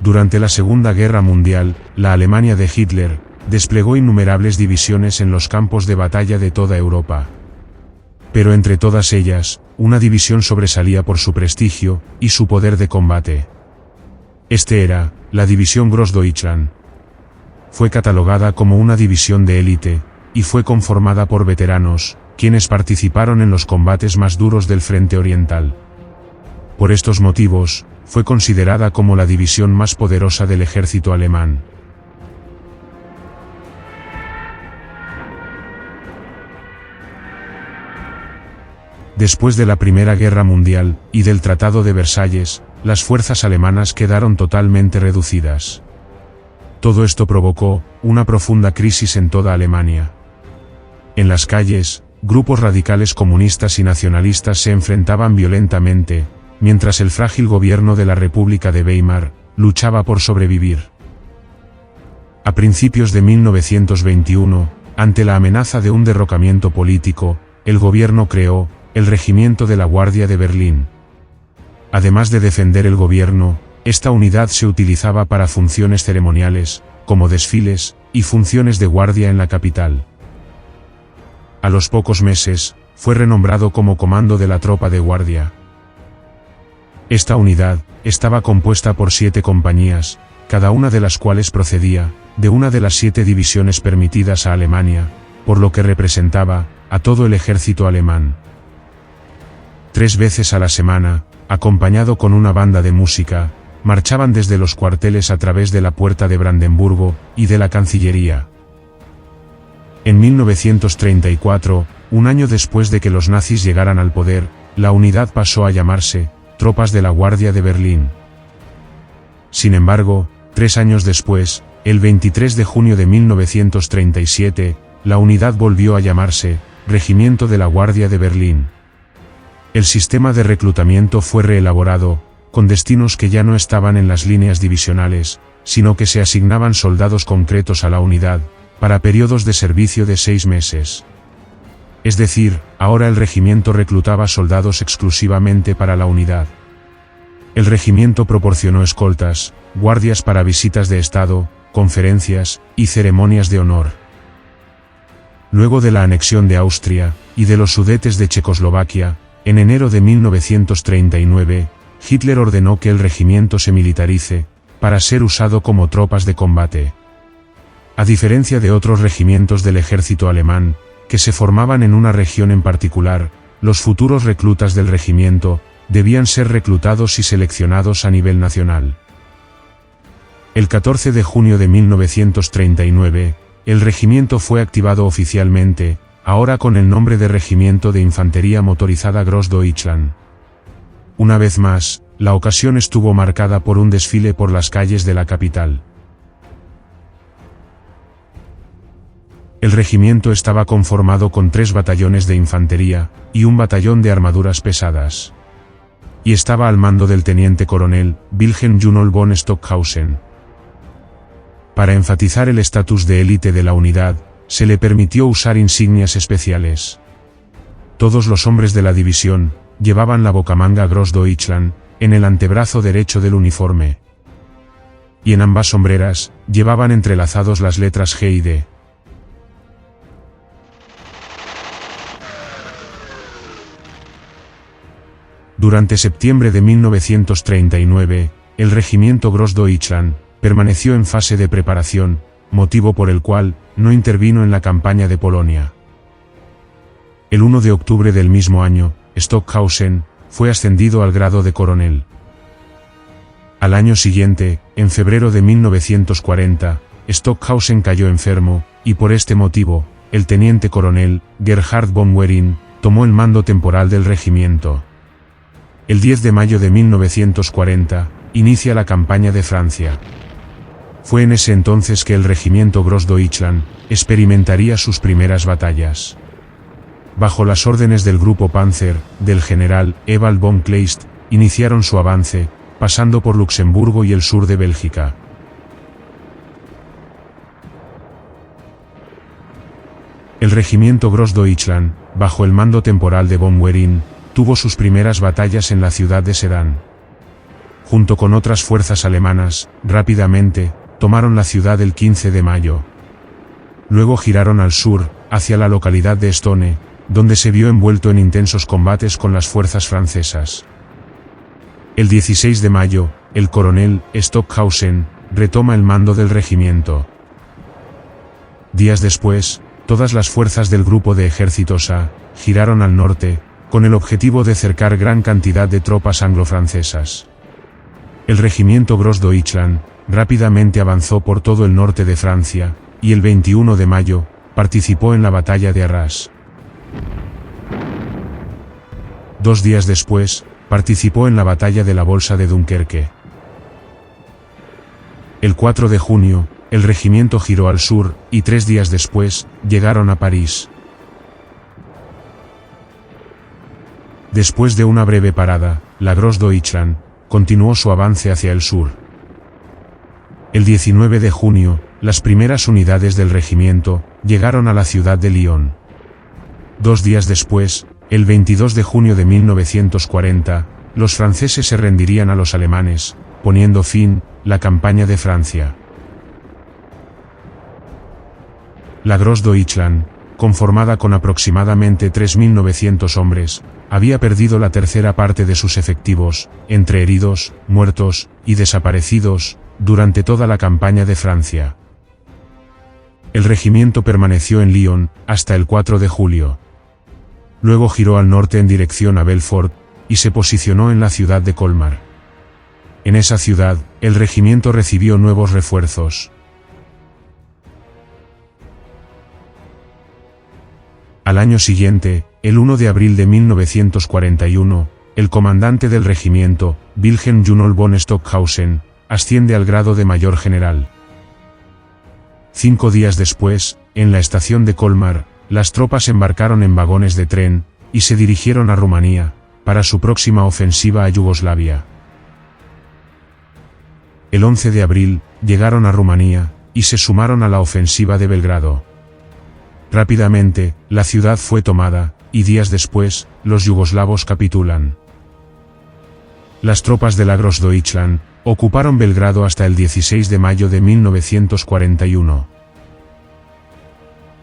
Durante la Segunda Guerra Mundial, la Alemania de Hitler desplegó innumerables divisiones en los campos de batalla de toda Europa. Pero entre todas ellas, una división sobresalía por su prestigio y su poder de combate. Este era la División Großdeutschland. Fue catalogada como una división de élite, y fue conformada por veteranos, quienes participaron en los combates más duros del frente oriental. Por estos motivos, fue considerada como la división más poderosa del ejército alemán. Después de la Primera Guerra Mundial y del Tratado de Versalles, las fuerzas alemanas quedaron totalmente reducidas. Todo esto provocó una profunda crisis en toda Alemania. En las calles, grupos radicales comunistas y nacionalistas se enfrentaban violentamente, mientras el frágil gobierno de la República de Weimar luchaba por sobrevivir. A principios de 1921, ante la amenaza de un derrocamiento político, el gobierno creó el Regimiento de la Guardia de Berlín. Además de defender el gobierno, esta unidad se utilizaba para funciones ceremoniales, como desfiles y funciones de guardia en la capital. A los pocos meses, fue renombrado como Comando de la Tropa de Guardia. Esta unidad estaba compuesta por 7 compañías, cada una de las cuales procedía de una de las 7 divisiones permitidas a Alemania, por lo que representaba a todo el ejército alemán. 3 veces a la semana, acompañado con una banda de música, marchaban desde los cuarteles a través de la Puerta de Brandenburgo y de la Cancillería. En 1934, un año después de que los nazis llegaran al poder, la unidad pasó a llamarse Tropas de la Guardia de Berlín. Sin embargo, 3 años después, el 23 de junio de 1937, la unidad volvió a llamarse Regimiento de la Guardia de Berlín. El sistema de reclutamiento fue reelaborado, con destinos que ya no estaban en las líneas divisionales, sino que se asignaban soldados concretos a la unidad, para periodos de servicio de 6 meses. Es decir, ahora el regimiento reclutaba soldados exclusivamente para la unidad. El regimiento proporcionó escoltas, guardias para visitas de Estado, conferencias y ceremonias de honor. Luego de la anexión de Austria y de los Sudetes de Checoslovaquia, en enero de 1939, Hitler ordenó que el regimiento se militarice, para ser usado como tropas de combate. A diferencia de otros regimientos del ejército alemán, que se formaban en una región en particular, los futuros reclutas del regimiento debían ser reclutados y seleccionados a nivel nacional. El 14 de junio de 1939, el regimiento fue activado oficialmente, ahora con el nombre de Regimiento de Infantería Motorizada Großdeutschland. Una vez más, la ocasión estuvo marcada por un desfile por las calles de la capital. El regimiento estaba conformado con 3 batallones de infantería y un batallón de armaduras pesadas. Y estaba al mando del teniente coronel Wilhelm Junold von Stockhausen. Para enfatizar el estatus de élite de la unidad, se le permitió usar insignias especiales. Todos los hombres de la división llevaban la bocamanga Großdeutschland en el antebrazo derecho del uniforme. Y en ambas sombreras llevaban entrelazados las letras G y D. Durante septiembre de 1939, el regimiento Großdeutschland permaneció en fase de preparación, motivo por el cual no intervino en la campaña de Polonia. El 1 de octubre del mismo año, Stockhausen fue ascendido al grado de coronel. Al año siguiente, en febrero de 1940, Stockhausen cayó enfermo, y por este motivo, el teniente coronel Gerhard von Wering tomó el mando temporal del regimiento. El 10 de mayo de 1940, inicia la campaña de Francia. Fue en ese entonces que el regimiento Großdeutschland experimentaría sus primeras batallas. Bajo las órdenes del grupo Panzer, del general Ewald von Kleist, iniciaron su avance, pasando por Luxemburgo y el sur de Bélgica. El regimiento Großdeutschland, bajo el mando temporal de von Wering, tuvo sus primeras batallas en la ciudad de Sedan. junto con otras fuerzas alemanas, rápidamente, tomaron la ciudad el 15 de mayo. Luego giraron al sur, hacia la localidad de Stone, donde se vio envuelto en intensos combates con las fuerzas francesas. El 16 de mayo, el coronel Stockhausen retoma el mando del regimiento. Días después, todas las fuerzas del grupo de ejércitos A giraron al norte, con el objetivo de cercar gran cantidad de tropas anglo-francesas. El regimiento Grossdeutschland rápidamente avanzó por todo el norte de Francia, y el 21 de mayo, participó en la batalla de Arras. 2 días después, participó en la batalla de la Bolsa de Dunkerque. El 4 de junio, el regimiento giró al sur, y 3 días después, llegaron a París. Después de una breve parada, la Grossdeutschland continuó su avance hacia el sur. El 19 de junio, las primeras unidades del regimiento llegaron a la ciudad de Lyon. 2 días después, el 22 de junio de 1940, los franceses se rendirían a los alemanes, poniendo fin a la campaña de Francia. La Grossdeutschland, conformada con aproximadamente 3.900 hombres, había perdido la tercera parte de sus efectivos, entre heridos, muertos y desaparecidos, durante toda la campaña de Francia. El regimiento permaneció en Lyon hasta el 4 de julio. Luego giró al norte en dirección a Belfort, y se posicionó en la ciudad de Colmar. En esa ciudad, el regimiento recibió nuevos refuerzos. Al año siguiente, el 1 de abril de 1941, el comandante del regimiento, Wilhelm Junold von Stockhausen, asciende al grado de mayor general. 5 días después, en la estación de Colmar, las tropas embarcaron en vagones de tren, y se dirigieron a Rumanía, para su próxima ofensiva a Yugoslavia. El 11 de abril, llegaron a Rumanía, y se sumaron a la ofensiva de Belgrado. Rápidamente, la ciudad fue tomada, y días después, los yugoslavos capitulan. Las tropas de la Grossdeutschland ocuparon Belgrado hasta el 16 de mayo de 1941.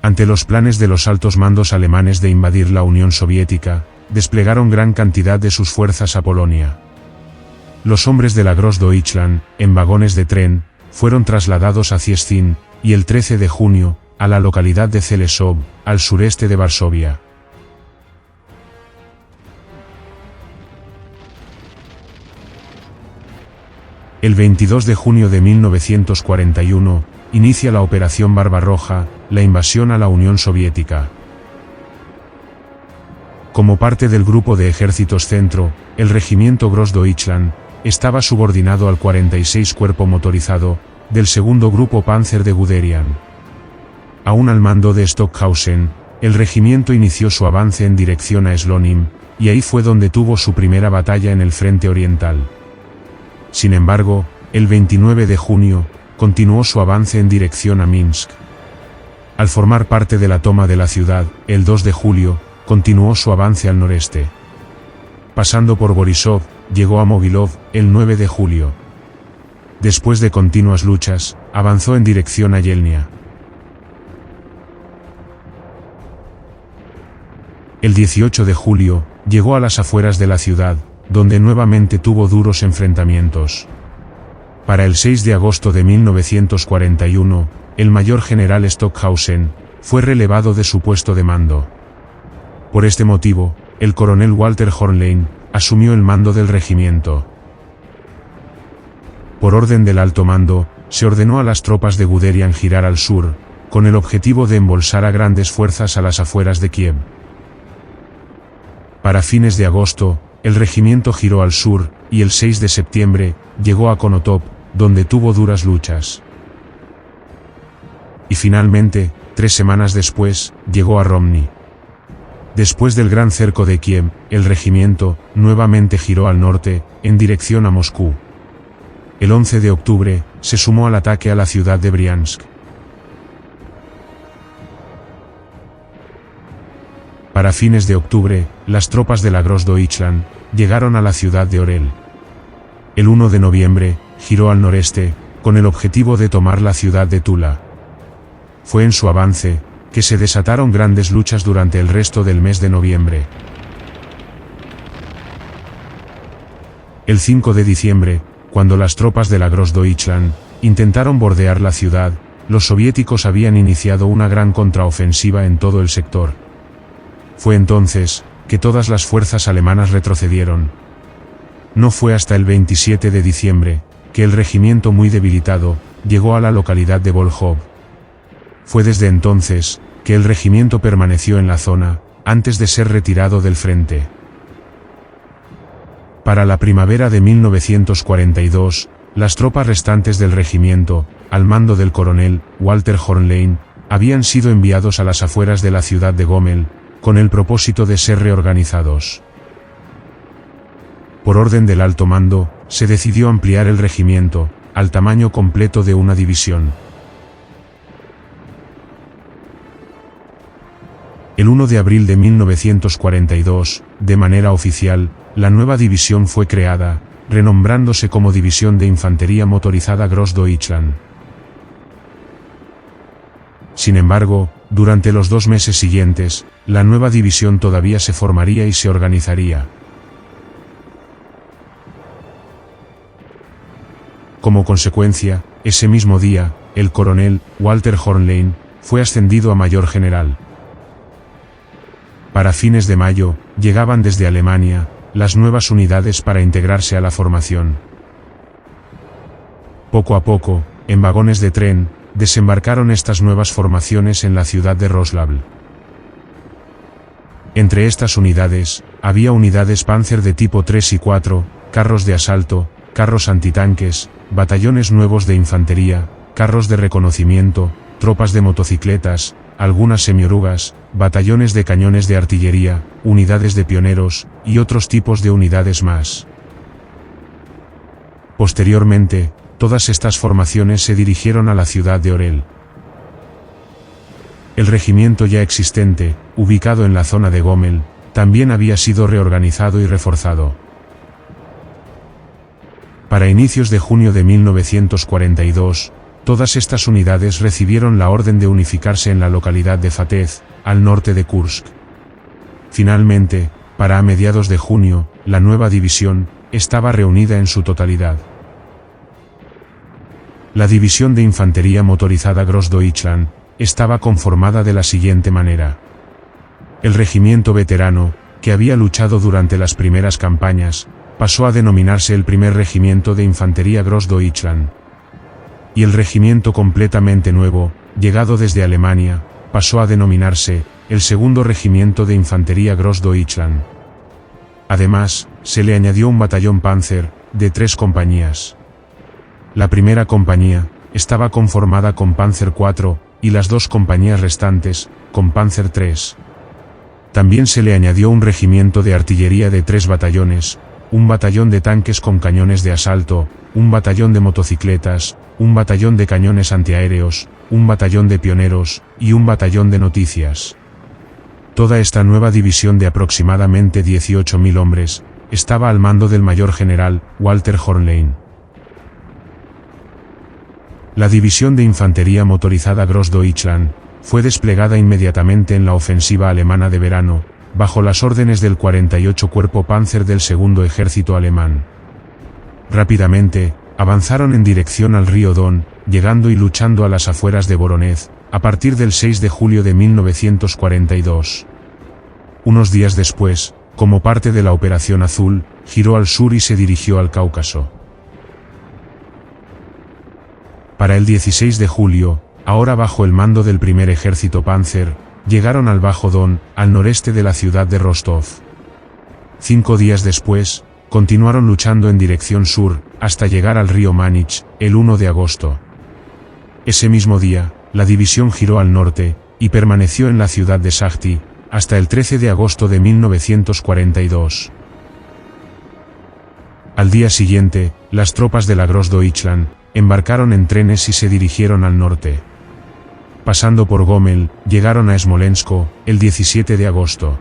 Ante los planes de los altos mandos alemanes de invadir la Unión Soviética, desplegaron gran cantidad de sus fuerzas a Polonia. Los hombres de la Grossdeutschland, en vagones de tren, fueron trasladados a Cieszyn, y el 13 de junio, a la localidad de Zeleszów, al sureste de Varsovia. El 22 de junio de 1941, inicia la Operación Barbarroja, la invasión a la Unión Soviética. Como parte del grupo de ejércitos centro, el regimiento Grossdeutschland estaba subordinado al 46 Cuerpo Motorizado, del segundo grupo Panzer de Guderian. Aún al mando de Stockhausen, el regimiento inició su avance en dirección a Slonim, y ahí fue donde tuvo su primera batalla en el frente oriental. Sin embargo, el 29 de junio, continuó su avance en dirección a Minsk. Al formar parte de la toma de la ciudad, el 2 de julio, continuó su avance al noreste. Pasando por Borisov, llegó a Mogilov, el 9 de julio. Después de continuas luchas, avanzó en dirección a Yelnya. El 18 de julio, llegó a las afueras de la ciudad, donde nuevamente tuvo duros enfrentamientos. Para el 6 de agosto de 1941, el mayor general Stockhausen fue relevado de su puesto de mando. Por este motivo, el coronel Walter Hornlein asumió el mando del regimiento. Por orden del alto mando, se ordenó a las tropas de Guderian girar al sur, con el objetivo de embolsar a grandes fuerzas a las afueras de Kiev. Para fines de agosto, el regimiento giró al sur, y el 6 de septiembre, llegó a Konotop, donde tuvo duras luchas. Y finalmente, 3 semanas después, llegó a Romny. Después del gran cerco de Kiev, el regimiento nuevamente giró al norte, en dirección a Moscú. El 11 de octubre, se sumó al ataque a la ciudad de Briansk. Para fines de octubre, las tropas de la Grossdeutschland llegaron a la ciudad de Orel. El 1 de noviembre, giró al noreste, con el objetivo de tomar la ciudad de Tula. Fue en su avance, que se desataron grandes luchas durante el resto del mes de noviembre. El 5 de diciembre, cuando las tropas de la Großdeutschland intentaron bordear la ciudad, los soviéticos habían iniciado una gran contraofensiva en todo el sector. Fue entonces que todas las fuerzas alemanas retrocedieron. No fue hasta el 27 de diciembre que el regimiento, muy debilitado, llegó a la localidad de Volkhov. Fue desde entonces que el regimiento permaneció en la zona, antes de ser retirado del frente. Para la primavera de 1942, las tropas restantes del regimiento, al mando del coronel Walter Hornlein, habían sido enviados a las afueras de la ciudad de Gomel, con el propósito de ser reorganizados. Por orden del alto mando, se decidió ampliar el regimiento, al tamaño completo de una división. El 1 de abril de 1942, de manera oficial, la nueva división fue creada, renombrándose como División de Infantería Motorizada Großdeutschland. Sin embargo, durante los 2 meses siguientes, la nueva división todavía se formaría y se organizaría. Como consecuencia, ese mismo día, el coronel Walter Hornlein fue ascendido a mayor general. Para fines de mayo, llegaban desde Alemania las nuevas unidades para integrarse a la formación. Poco a poco, en vagones de tren, desembarcaron estas nuevas formaciones en la ciudad de Roslawl. Entre estas unidades, había unidades Panzer de tipo 3 y 4, carros de asalto, carros antitanques, batallones nuevos de infantería, carros de reconocimiento, tropas de motocicletas, algunas semiorugas, batallones de cañones de artillería, unidades de pioneros, y otros tipos de unidades más. Posteriormente, todas estas formaciones se dirigieron a la ciudad de Orel. El regimiento ya existente, ubicado en la zona de Gomel, también había sido reorganizado y reforzado. Para inicios de junio de 1942, todas estas unidades recibieron la orden de unificarse en la localidad de Fatez, al norte de Kursk. Finalmente, para a mediados de junio, la nueva división estaba reunida en su totalidad. La División de Infantería Motorizada Großdeutschland estaba conformada de la siguiente manera. El regimiento veterano, que había luchado durante las primeras campañas, pasó a denominarse el primer regimiento de Infantería Großdeutschland. Y el regimiento completamente nuevo, llegado desde Alemania, pasó a denominarse el segundo regimiento de Infantería Großdeutschland. Además, se le añadió un batallón Panzer, de 3 compañías. La primera compañía estaba conformada con Panzer IV, y las 2 compañías restantes, con Panzer III. También se le añadió un regimiento de artillería de 3 batallones, un batallón de tanques con cañones de asalto, un batallón de motocicletas, un batallón de cañones antiaéreos, un batallón de pioneros, y un batallón de noticias. Toda esta nueva división de aproximadamente 18.000 hombres, estaba al mando del mayor general Walter Hornlein. La División de Infantería Motorizada Großdeutschland fue desplegada inmediatamente en la ofensiva alemana de verano, bajo las órdenes del 48 Cuerpo Panzer del Segundo Ejército Alemán. Rápidamente, avanzaron en dirección al río Don, llegando y luchando a las afueras de Voronezh, a partir del 6 de julio de 1942. Unos días después, como parte de la Operación Azul, giró al sur y se dirigió al Cáucaso. Para el 16 de julio, ahora bajo el mando del primer ejército Panzer, llegaron al Bajo Don, al noreste de la ciudad de Rostov. 5 días después, continuaron luchando en dirección sur, hasta llegar al río Manich, el 1 de agosto. Ese mismo día, la división giró al norte, y permaneció en la ciudad de Shahty, hasta el 13 de agosto de 1942. Al día siguiente, las tropas de la Großdeutschland embarcaron en trenes y se dirigieron al norte. Pasando por Gomel, llegaron a Smolensk, el 17 de agosto.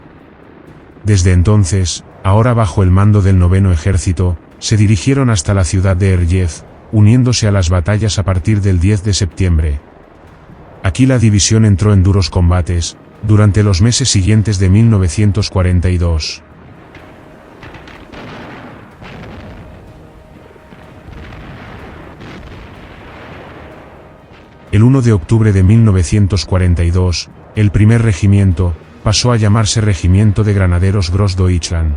Desde entonces, ahora bajo el mando del 9º Ejército, se dirigieron hasta la ciudad de Rjev, uniéndose a las batallas a partir del 10 de septiembre. Aquí la división entró en duros combates, durante los meses siguientes de 1942. El 1 de octubre de 1942, el primer regimiento pasó a llamarse Regimiento de Granaderos Großdeutschland.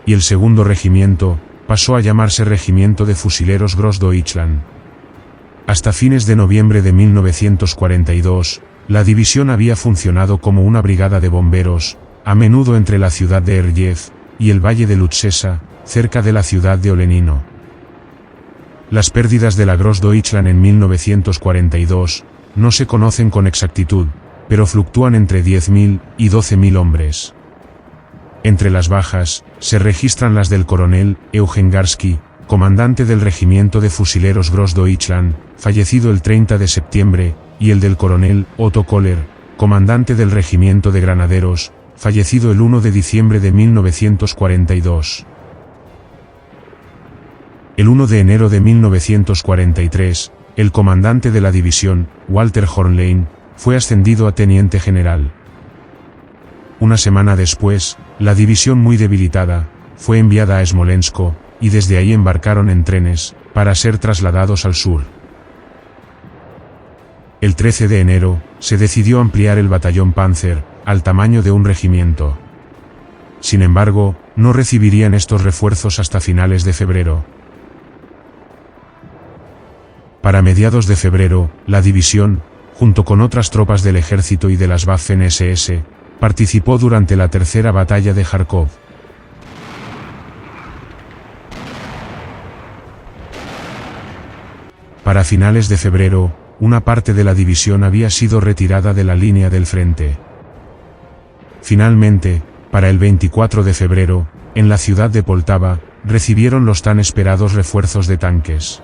Y el segundo regimiento pasó a llamarse Regimiento de Fusileros Großdeutschland. Hasta fines de noviembre de 1942, la división había funcionado como una brigada de bomberos, a menudo entre la ciudad de Rjev y el valle de Lutsesa, cerca de la ciudad de Olenino. Las pérdidas de la Großdeutschland en 1942 no se conocen con exactitud, pero fluctúan entre 10.000 y 12.000 hombres. Entre las bajas, se registran las del coronel Eugen Garsky, comandante del Regimiento de Fusileros Großdeutschland, fallecido el 30 de septiembre, y el del coronel Otto Koller, comandante del Regimiento de Granaderos, fallecido el 1 de diciembre de 1942. El 1 de enero de 1943, el comandante de la división, Walter Hornlein, fue ascendido a teniente general. Una semana después, la división muy debilitada, fue enviada a Smolensk, y desde ahí embarcaron en trenes, para ser trasladados al sur. El 13 de enero, se decidió ampliar el batallón Panzer, al tamaño de un regimiento. Sin embargo, no recibirían estos refuerzos hasta finales de febrero. Para mediados de febrero, la división, junto con otras tropas del ejército y de las Waffen-SS, participó durante la tercera batalla de Kharkov. Para finales de febrero, una parte de la división había sido retirada de la línea del frente. Finalmente, para el 24 de febrero, en la ciudad de Poltava, recibieron los tan esperados refuerzos de tanques.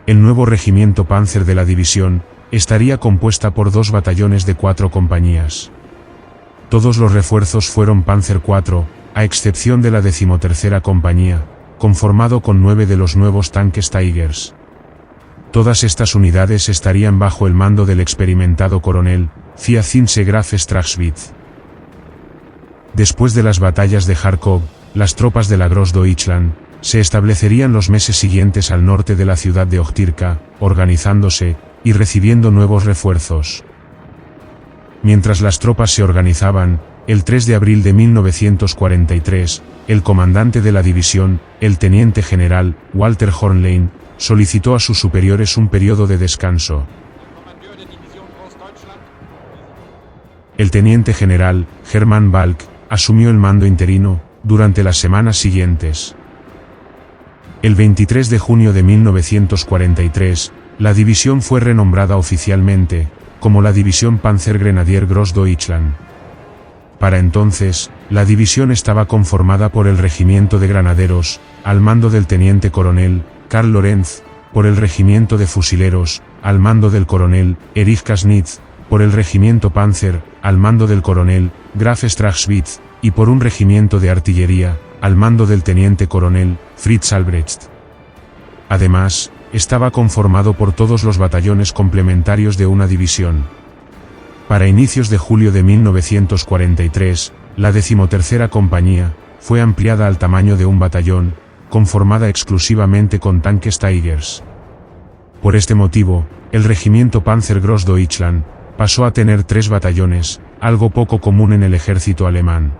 El nuevo regimiento Panzer de la división estaría compuesta por 2 batallones de 4 compañías. Todos los refuerzos fueron Panzer IV, a excepción de la 13ª compañía, conformado con 9 de los nuevos tanques Tigers. Todas estas unidades estarían bajo el mando del experimentado coronel Hyacinth Graf Strachwitz. Después de las batallas de Kharkov, las tropas de la Großdeutschland se establecerían los meses siguientes al norte de la ciudad de Ochtyrka, organizándose y recibiendo nuevos refuerzos. Mientras las tropas se organizaban, el 3 de abril de 1943, el comandante de la división, el teniente general Walter Hornlein, solicitó a sus superiores un periodo de descanso. El teniente general, Hermann Balck, asumió el mando interino durante las semanas siguientes. El 23 de junio de 1943, la división fue renombrada oficialmente como la División Panzergrenadier Großdeutschland. Para entonces, la división estaba conformada por el Regimiento de Granaderos, al mando del teniente coronel Karl Lorenz, por el Regimiento de Fusileros, al mando del coronel Erich Kasnitz, por el Regimiento Panzer, al mando del coronel Graf Strachwitz, y por un regimiento de artillería, al mando del teniente coronel Fritz Albrecht. Además, estaba conformado por todos los batallones complementarios de una división. Para inicios de julio de 1943, la 13ª compañía fue ampliada al tamaño de un batallón, conformada exclusivamente con tanques Tigers. Por este motivo, el regimiento Panzer Großdeutschland pasó a tener 3 batallones, algo poco común en el ejército alemán.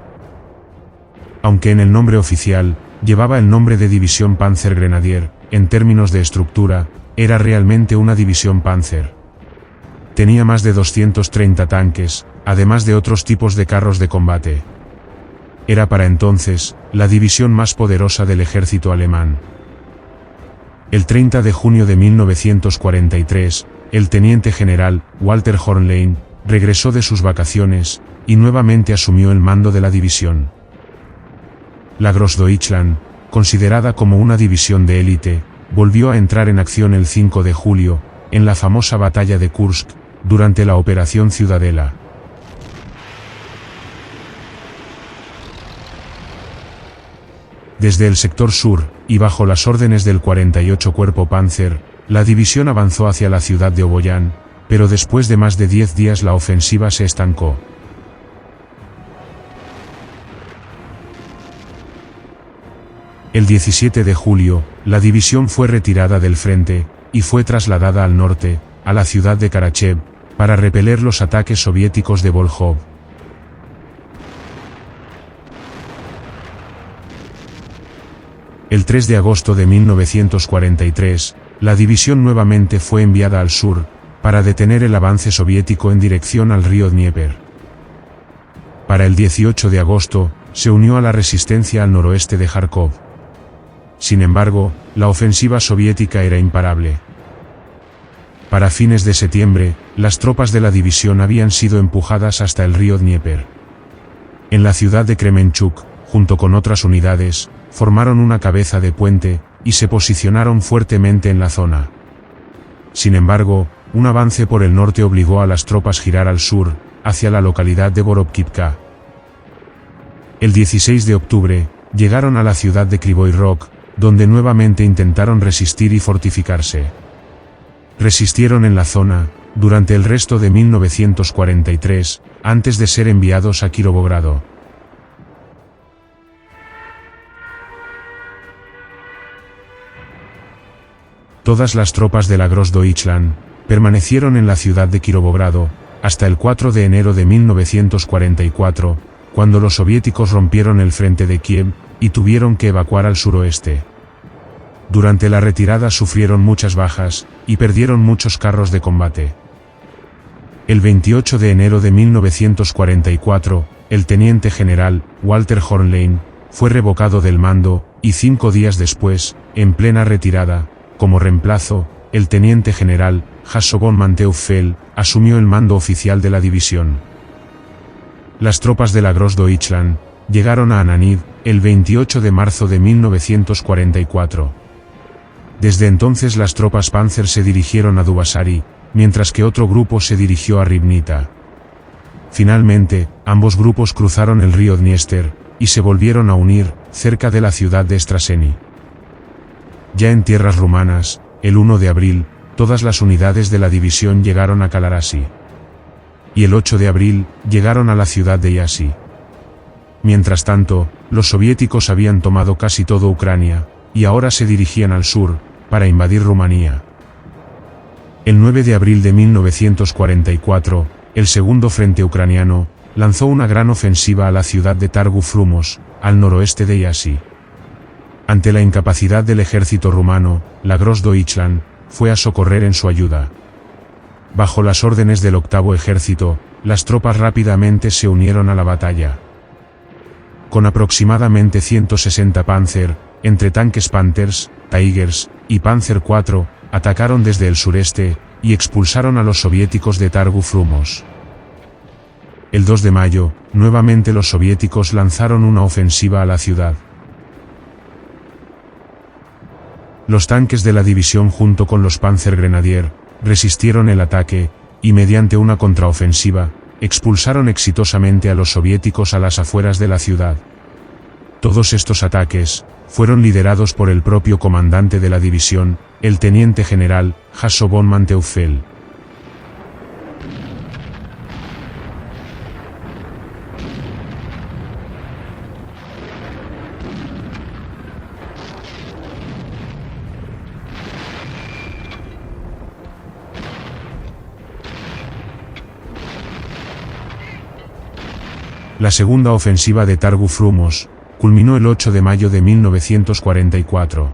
Aunque en el nombre oficial, llevaba el nombre de División Panzergrenadier, en términos de estructura, era realmente una división Panzer. Tenía más de 230 tanques, además de otros tipos de carros de combate. Era para entonces, la división más poderosa del ejército alemán. El 30 de junio de 1943, el teniente general, Walter Hornlein, regresó de sus vacaciones, y nuevamente asumió el mando de la división. La Großdeutschland, considerada como una división de élite, volvió a entrar en acción el 5 de julio, en la famosa batalla de Kursk, durante la Operación Ciudadela. Desde el sector sur, y bajo las órdenes del 48 Cuerpo Panzer, la división avanzó hacia la ciudad de Oboyán, pero después de más de 10 días la ofensiva se estancó. El 17 de julio, la división fue retirada del frente, y fue trasladada al norte, a la ciudad de Karachev, para repeler los ataques soviéticos de Volkhov. El 3 de agosto de 1943, la división nuevamente fue enviada al sur, para detener el avance soviético en dirección al río Dnieper. Para el 18 de agosto, se unió a la resistencia al noroeste de Kharkov. Sin embargo, la ofensiva soviética era imparable. Para fines de septiembre, las tropas de la división habían sido empujadas hasta el río Dnieper. En la ciudad de Kremenchuk, junto con otras unidades, formaron una cabeza de puente, y se posicionaron fuertemente en la zona. Sin embargo, un avance por el norte obligó a las tropas a girar al sur, hacia la localidad de Borovkivka. El 16 de octubre, llegaron a la ciudad de Kryvyi Rog, donde nuevamente intentaron resistir y fortificarse. Resistieron en la zona, durante el resto de 1943, antes de ser enviados a Kirovogrado. Todas las tropas de la Grossdeutschland permanecieron en la ciudad de Kirovogrado, hasta el 4 de enero de 1944, cuando los soviéticos rompieron el frente de Kiev, y tuvieron que evacuar al suroeste. Durante la retirada sufrieron muchas bajas, y perdieron muchos carros de combate. El 28 de enero de 1944, el teniente general, Walter Hornlein, fue revocado del mando, y 5 días después, en plena retirada, como reemplazo, el teniente general, Hasso von Manteuffel, asumió el mando oficial de la división. Las tropas de la Grossdeutschland llegaron a Ananiv, el 28 de marzo de 1944. Desde entonces las tropas Panzer se dirigieron a Dubasari, mientras que otro grupo se dirigió a Ribnita. Finalmente, ambos grupos cruzaron el río Dniester, y se volvieron a unir, cerca de la ciudad de Straseni. Ya en tierras rumanas, el 1 de abril, todas las unidades de la división llegaron a Kalarasi. Y el 8 de abril, llegaron a la ciudad de Iasi. Mientras tanto, los soviéticos habían tomado casi todo Ucrania, y ahora se dirigían al sur, para invadir Rumanía. El 9 de abril de 1944, el segundo frente ucraniano, lanzó una gran ofensiva a la ciudad de Targu Frumos, al noroeste de Iasi. Ante la incapacidad del ejército rumano, la Grossdeutschland fue a socorrer en su ayuda. Bajo las órdenes del octavo ejército, las tropas rápidamente se unieron a la batalla. Con aproximadamente 160 Panzer, entre tanques Panthers, Tigers y Panzer IV, atacaron desde el sureste, y expulsaron a los soviéticos de Targu Frumos. El 2 de mayo, nuevamente los soviéticos lanzaron una ofensiva a la ciudad. Los tanques de la división junto con los Panzergrenadier resistieron el ataque, y mediante una contraofensiva, expulsaron exitosamente a los soviéticos a las afueras de la ciudad. Todos estos ataques fueron liderados por el propio comandante de la división, el teniente general, Hasso von Manteuffel. La segunda ofensiva de Targu Frumos culminó el 8 de mayo de 1944.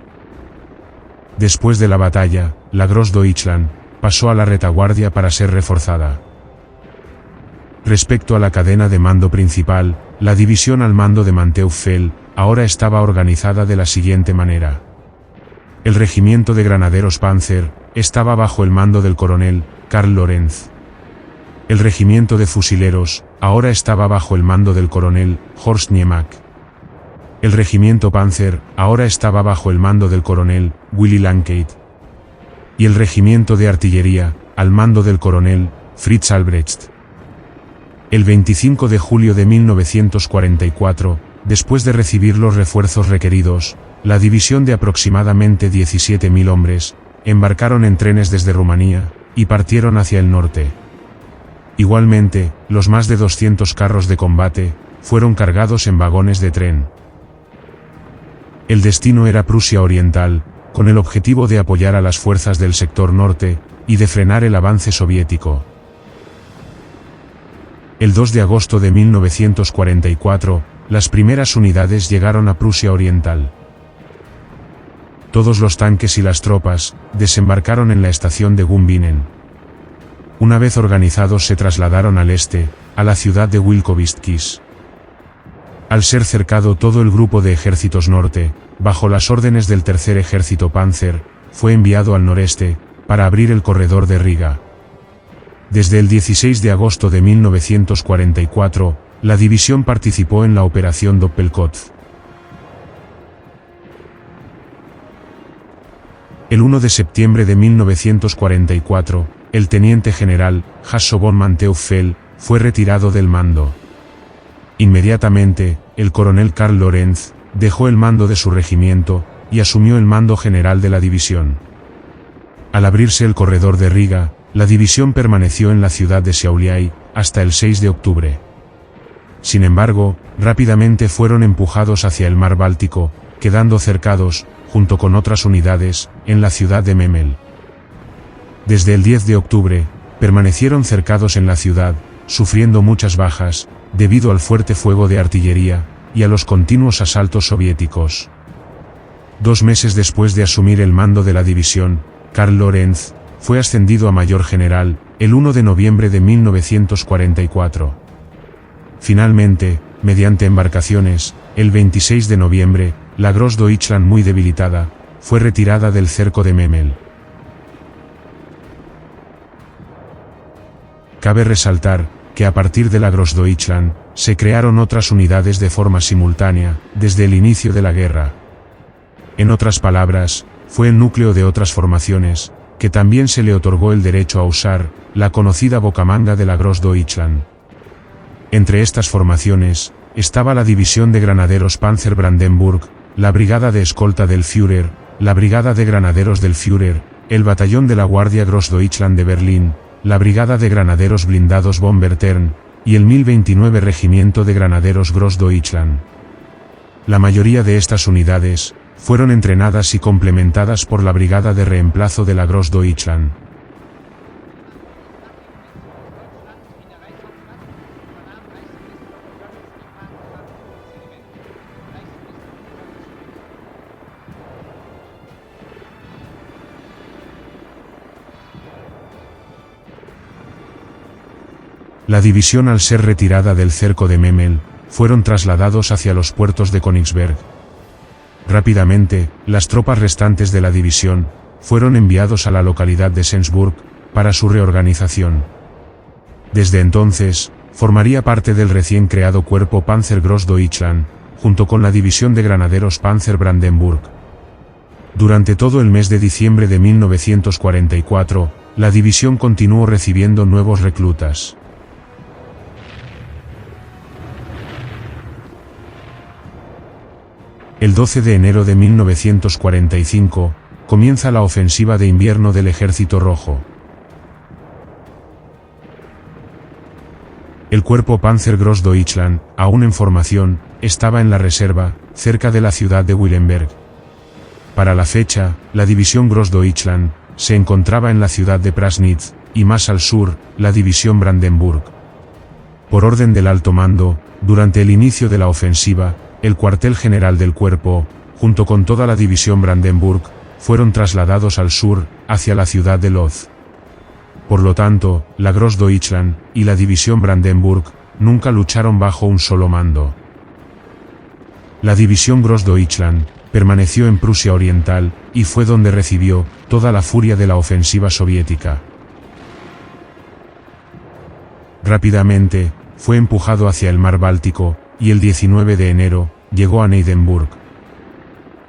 Después de la batalla, la Grossdeutschland pasó a la retaguardia para ser reforzada. Respecto a la cadena de mando principal, la división al mando de Manteuffel ahora estaba organizada de la siguiente manera. El regimiento de granaderos Panzer estaba bajo el mando del coronel Karl Lorenz. El regimiento de fusileros ahora estaba bajo el mando del coronel Horst Niemak. El regimiento Panzer ahora estaba bajo el mando del coronel Willy Lankeit. Y el regimiento de artillería, al mando del coronel Fritz Albrecht. El 25 de julio de 1944, después de recibir los refuerzos requeridos, la división de aproximadamente 17.000 hombres, embarcaron en trenes desde Rumanía, y partieron hacia el norte. Igualmente, los más de 200 carros de combate, fueron cargados en vagones de tren. El destino era Prusia Oriental, con el objetivo de apoyar a las fuerzas del sector norte, y de frenar el avance soviético. El 2 de agosto de 1944, las primeras unidades llegaron a Prusia Oriental. Todos los tanques y las tropas, desembarcaron en la estación de Gumbinnen. Una vez organizados se trasladaron al este, a la ciudad de Wilkowice. Al ser cercado todo el grupo de ejércitos norte, bajo las órdenes del tercer ejército Panzer, fue enviado al noreste, para abrir el corredor de Riga. Desde el 16 de agosto de 1944, la división participó en la operación Doppelkopf. El 1 de septiembre de 1944, el teniente general, Hasso von Manteuffel, fue retirado del mando. Inmediatamente, el coronel Karl Lorenz, dejó el mando de su regimiento, y asumió el mando general de la división. Al abrirse el corredor de Riga, la división permaneció en la ciudad de Šiauliai, hasta el 6 de octubre. Sin embargo, rápidamente fueron empujados hacia el mar Báltico, quedando cercados, junto con otras unidades, en la ciudad de Memel. Desde el 10 de octubre, permanecieron cercados en la ciudad, sufriendo muchas bajas, debido al fuerte fuego de artillería, y a los continuos asaltos soviéticos. 2 meses después de asumir el mando de la división, Karl Lorenz, fue ascendido a mayor general, el 1 de noviembre de 1944. Finalmente, mediante embarcaciones, el 26 de noviembre, la Großdeutschland muy debilitada, fue retirada del cerco de Memel. Cabe resaltar, que a partir de la Großdeutschland, se crearon otras unidades de forma simultánea, desde el inicio de la guerra. En otras palabras, fue el núcleo de otras formaciones, que también se le otorgó el derecho a usar, la conocida bocamanga de la Großdeutschland. Entre estas formaciones, estaba la división de granaderos Panzer Brandenburg, la brigada de escolta del Führer, la brigada de granaderos del Führer, el batallón de la Guardia Großdeutschland de Berlín, la brigada de granaderos blindados von Wettern, y el 1029 regimiento de granaderos Großdeutschland. La mayoría de estas unidades, fueron entrenadas y complementadas por la brigada de reemplazo de la Großdeutschland. La división, al ser retirada del cerco de Memel, fueron trasladados hacia los puertos de Königsberg. Rápidamente, las tropas restantes de la división, fueron enviados a la localidad de Sensburg, para su reorganización. Desde entonces, formaría parte del recién creado cuerpo Panzer Großdeutschland, junto con la división de granaderos Panzer Brandenburg. Durante todo el mes de diciembre de 1944, la división continuó recibiendo nuevos reclutas. El 12 de enero de 1945, comienza la ofensiva de invierno del Ejército Rojo. El cuerpo Panzer Großdeutschland, aún en formación, estaba en la reserva, cerca de la ciudad de Wilhelmsberg. Para la fecha, la división Großdeutschland, se encontraba en la ciudad de Prasnitz, y más al sur, la división Brandenburg. Por orden del alto mando, durante el inicio de la ofensiva, el cuartel general del cuerpo, junto con toda la división Brandenburg, fueron trasladados al sur, hacia la ciudad de Lodz. Por lo tanto, la Großdeutschland y la división Brandenburg nunca lucharon bajo un solo mando. La división Großdeutschland permaneció en Prusia Oriental, y fue donde recibió toda la furia de la ofensiva soviética. Rápidamente, fue empujado hacia el mar Báltico, y el 19 de enero, llegó a Neidenburg.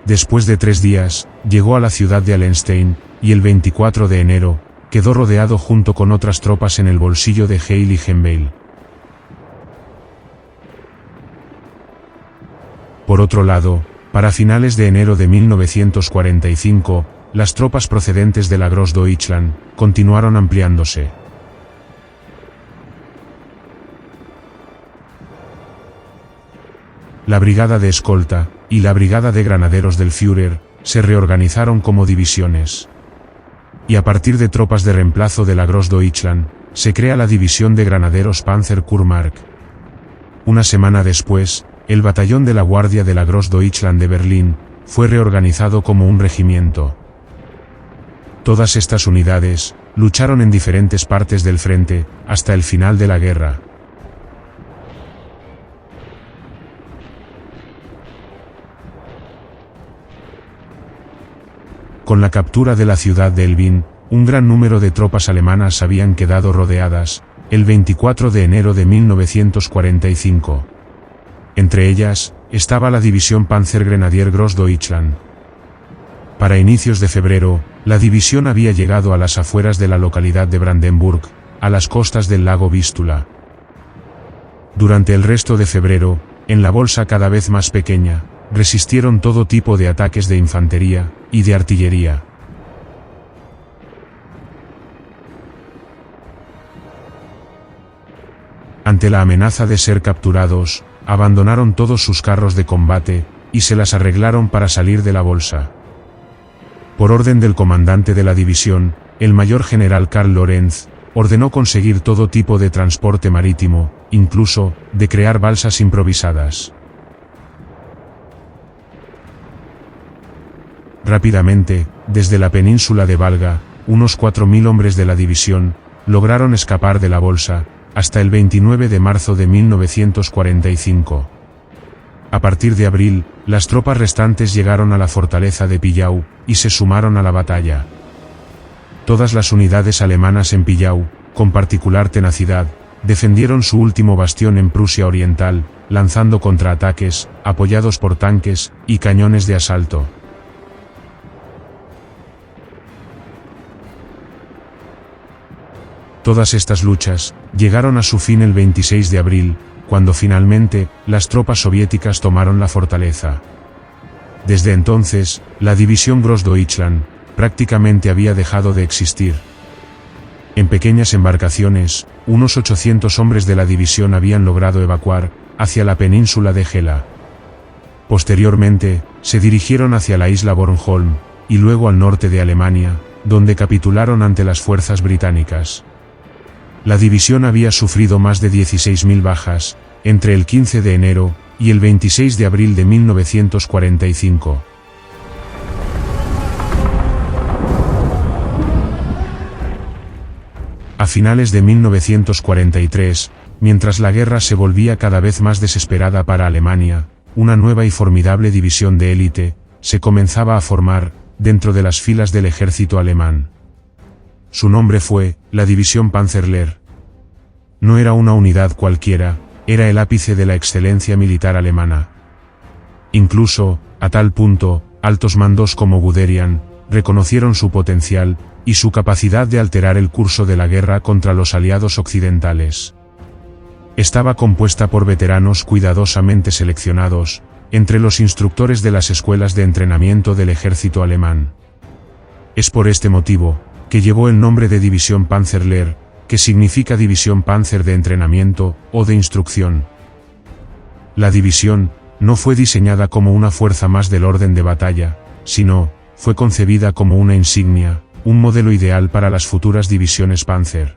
Después de 3 días, llegó a la ciudad de Allenstein, y el 24 de enero, quedó rodeado junto con otras tropas en el bolsillo de Heiligenbeil. Por otro lado, para finales de enero de 1945, las tropas procedentes de la Großdeutschland continuaron ampliándose. La Brigada de Escolta y la Brigada de Granaderos del Führer se reorganizaron como divisiones. Y a partir de tropas de reemplazo de la Großdeutschland, se crea la División de Granaderos Panzer-Kurmark. Una semana después, el batallón de la Guardia de la Großdeutschland de Berlín fue reorganizado como un regimiento. Todas estas unidades lucharon en diferentes partes del frente hasta el final de la guerra. Con la captura de la ciudad de Elbing, un gran número de tropas alemanas habían quedado rodeadas, el 24 de enero de 1945. Entre ellas, estaba la División Panzergrenadier Großdeutschland. Para inicios de febrero, la división había llegado a las afueras de la localidad de Brandenburg, a las costas del lago Vístula. Durante el resto de febrero, en la bolsa cada vez más pequeña, resistieron todo tipo de ataques de infantería y de artillería. Ante la amenaza de ser capturados, abandonaron todos sus carros de combate y se las arreglaron para salir de la bolsa. Por orden del comandante de la división, el mayor general Karl Lorenz, ordenó conseguir todo tipo de transporte marítimo, incluso de crear balsas improvisadas. Rápidamente, desde la península de Valga, unos 4.000 hombres de la división lograron escapar de la bolsa, hasta el 29 de marzo de 1945. A partir de abril, las tropas restantes llegaron a la fortaleza de Pillau y se sumaron a la batalla. Todas las unidades alemanas en Pillau, con particular tenacidad, defendieron su último bastión en Prusia Oriental, lanzando contraataques, apoyados por tanques y cañones de asalto. Todas estas luchas llegaron a su fin el 26 de abril, cuando finalmente las tropas soviéticas tomaron la fortaleza. Desde entonces, la división Großdeutschland prácticamente había dejado de existir. En pequeñas embarcaciones, unos 800 hombres de la división habían logrado evacuar hacia la península de Gela. Posteriormente, se dirigieron hacia la isla Bornholm y luego al norte de Alemania, donde capitularon ante las fuerzas británicas. La división había sufrido más de 16.000 bajas, entre el 15 de enero y el 26 de abril de 1945. A finales de 1943, mientras la guerra se volvía cada vez más desesperada para Alemania, una nueva y formidable división de élite se comenzaba a formar dentro de las filas del ejército alemán. Su nombre fue la División Panzerlehr. No era una unidad cualquiera, era el ápice de la excelencia militar alemana. Incluso, a tal punto, altos mandos como Guderian reconocieron su potencial y su capacidad de alterar el curso de la guerra contra los aliados occidentales. Estaba compuesta por veteranos cuidadosamente seleccionados, entre los instructores de las escuelas de entrenamiento del ejército alemán. Es por este motivo que llevó el nombre de División Panzerlehr, que significa División Panzer de entrenamiento o de instrucción. La división no fue diseñada como una fuerza más del orden de batalla, sino fue concebida como una insignia, un modelo ideal para las futuras divisiones Panzer.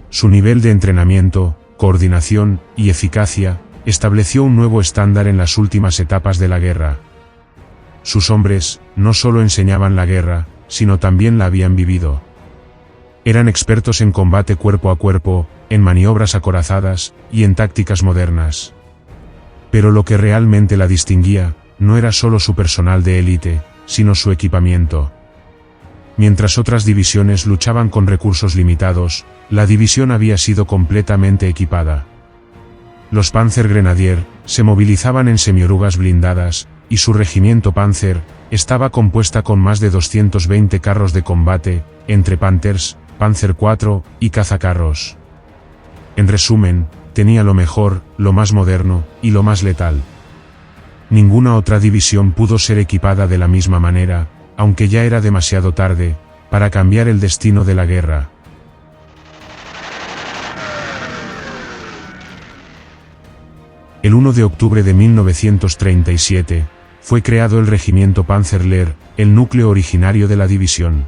Su nivel de entrenamiento, coordinación y eficacia estableció un nuevo estándar en las últimas etapas de la guerra. Sus hombres no solo enseñaban la guerra, sino también la habían vivido. Eran expertos en combate cuerpo a cuerpo, en maniobras acorazadas y en tácticas modernas. Pero lo que realmente la distinguía no era solo su personal de élite, sino su equipamiento. Mientras otras divisiones luchaban con recursos limitados, la división había sido completamente equipada. Los Panzergrenadier se movilizaban en semiorugas blindadas, y su regimiento Panzer estaba compuesta con más de 220 carros de combate, entre Panthers, Panzer IV y cazacarros. En resumen, tenía lo mejor, lo más moderno y lo más letal. Ninguna otra división pudo ser equipada de la misma manera, aunque ya era demasiado tarde para cambiar el destino de la guerra. El 1 de octubre de 1937, fue creado el Regimiento Panzerlehr, el núcleo originario de la división.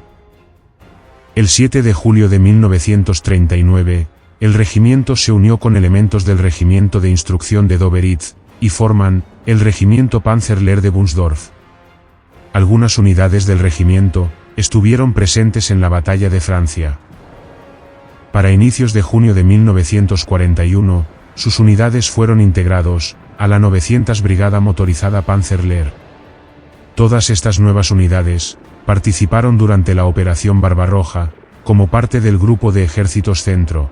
El 7 de julio de 1939, el regimiento se unió con elementos del Regimiento de Instrucción de Doberitz, y forman el Regimiento Panzerlehr de Wunsdorf. Algunas unidades del regimiento estuvieron presentes en la Batalla de Francia. Para inicios de junio de 1941, sus unidades fueron integrados a la 900 Brigada Motorizada Panzerlehr. Todas estas nuevas unidades participaron durante la Operación Barbarroja, como parte del Grupo de Ejércitos Centro.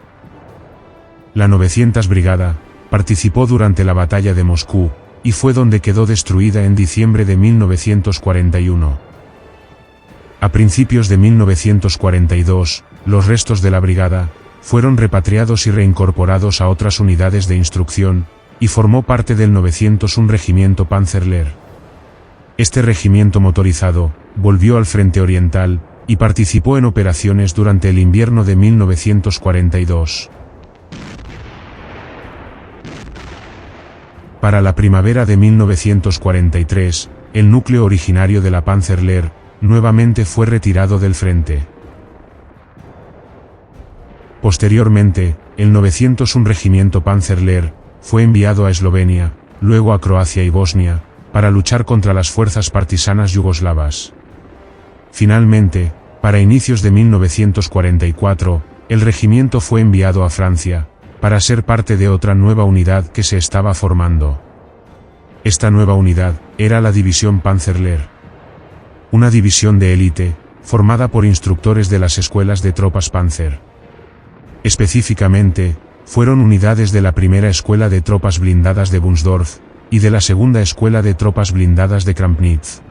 La 900 Brigada participó durante la Batalla de Moscú, y fue donde quedó destruida en diciembre de 1941. A principios de 1942, los restos de la brigada fueron repatriados y reincorporados a otras unidades de instrucción, y formó parte del 901 Regimiento Panzerlehr. Este regimiento motorizado volvió al frente oriental, y participó en operaciones durante el invierno de 1942. Para la primavera de 1943, el núcleo originario de la Panzerlehr nuevamente fue retirado del frente. Posteriormente, el 901 Regimiento Panzerlehr fue enviado a Eslovenia, luego a Croacia y Bosnia, para luchar contra las fuerzas partisanas yugoslavas. Finalmente, para inicios de 1944, el regimiento fue enviado a Francia, para ser parte de otra nueva unidad que se estaba formando. Esta nueva unidad era la División Panzerlehr. Una división de élite, formada por instructores de las escuelas de tropas Panzer. Específicamente, fueron unidades de la primera escuela de tropas blindadas de Wunsdorf, y de la segunda escuela de tropas blindadas de Krampnitz.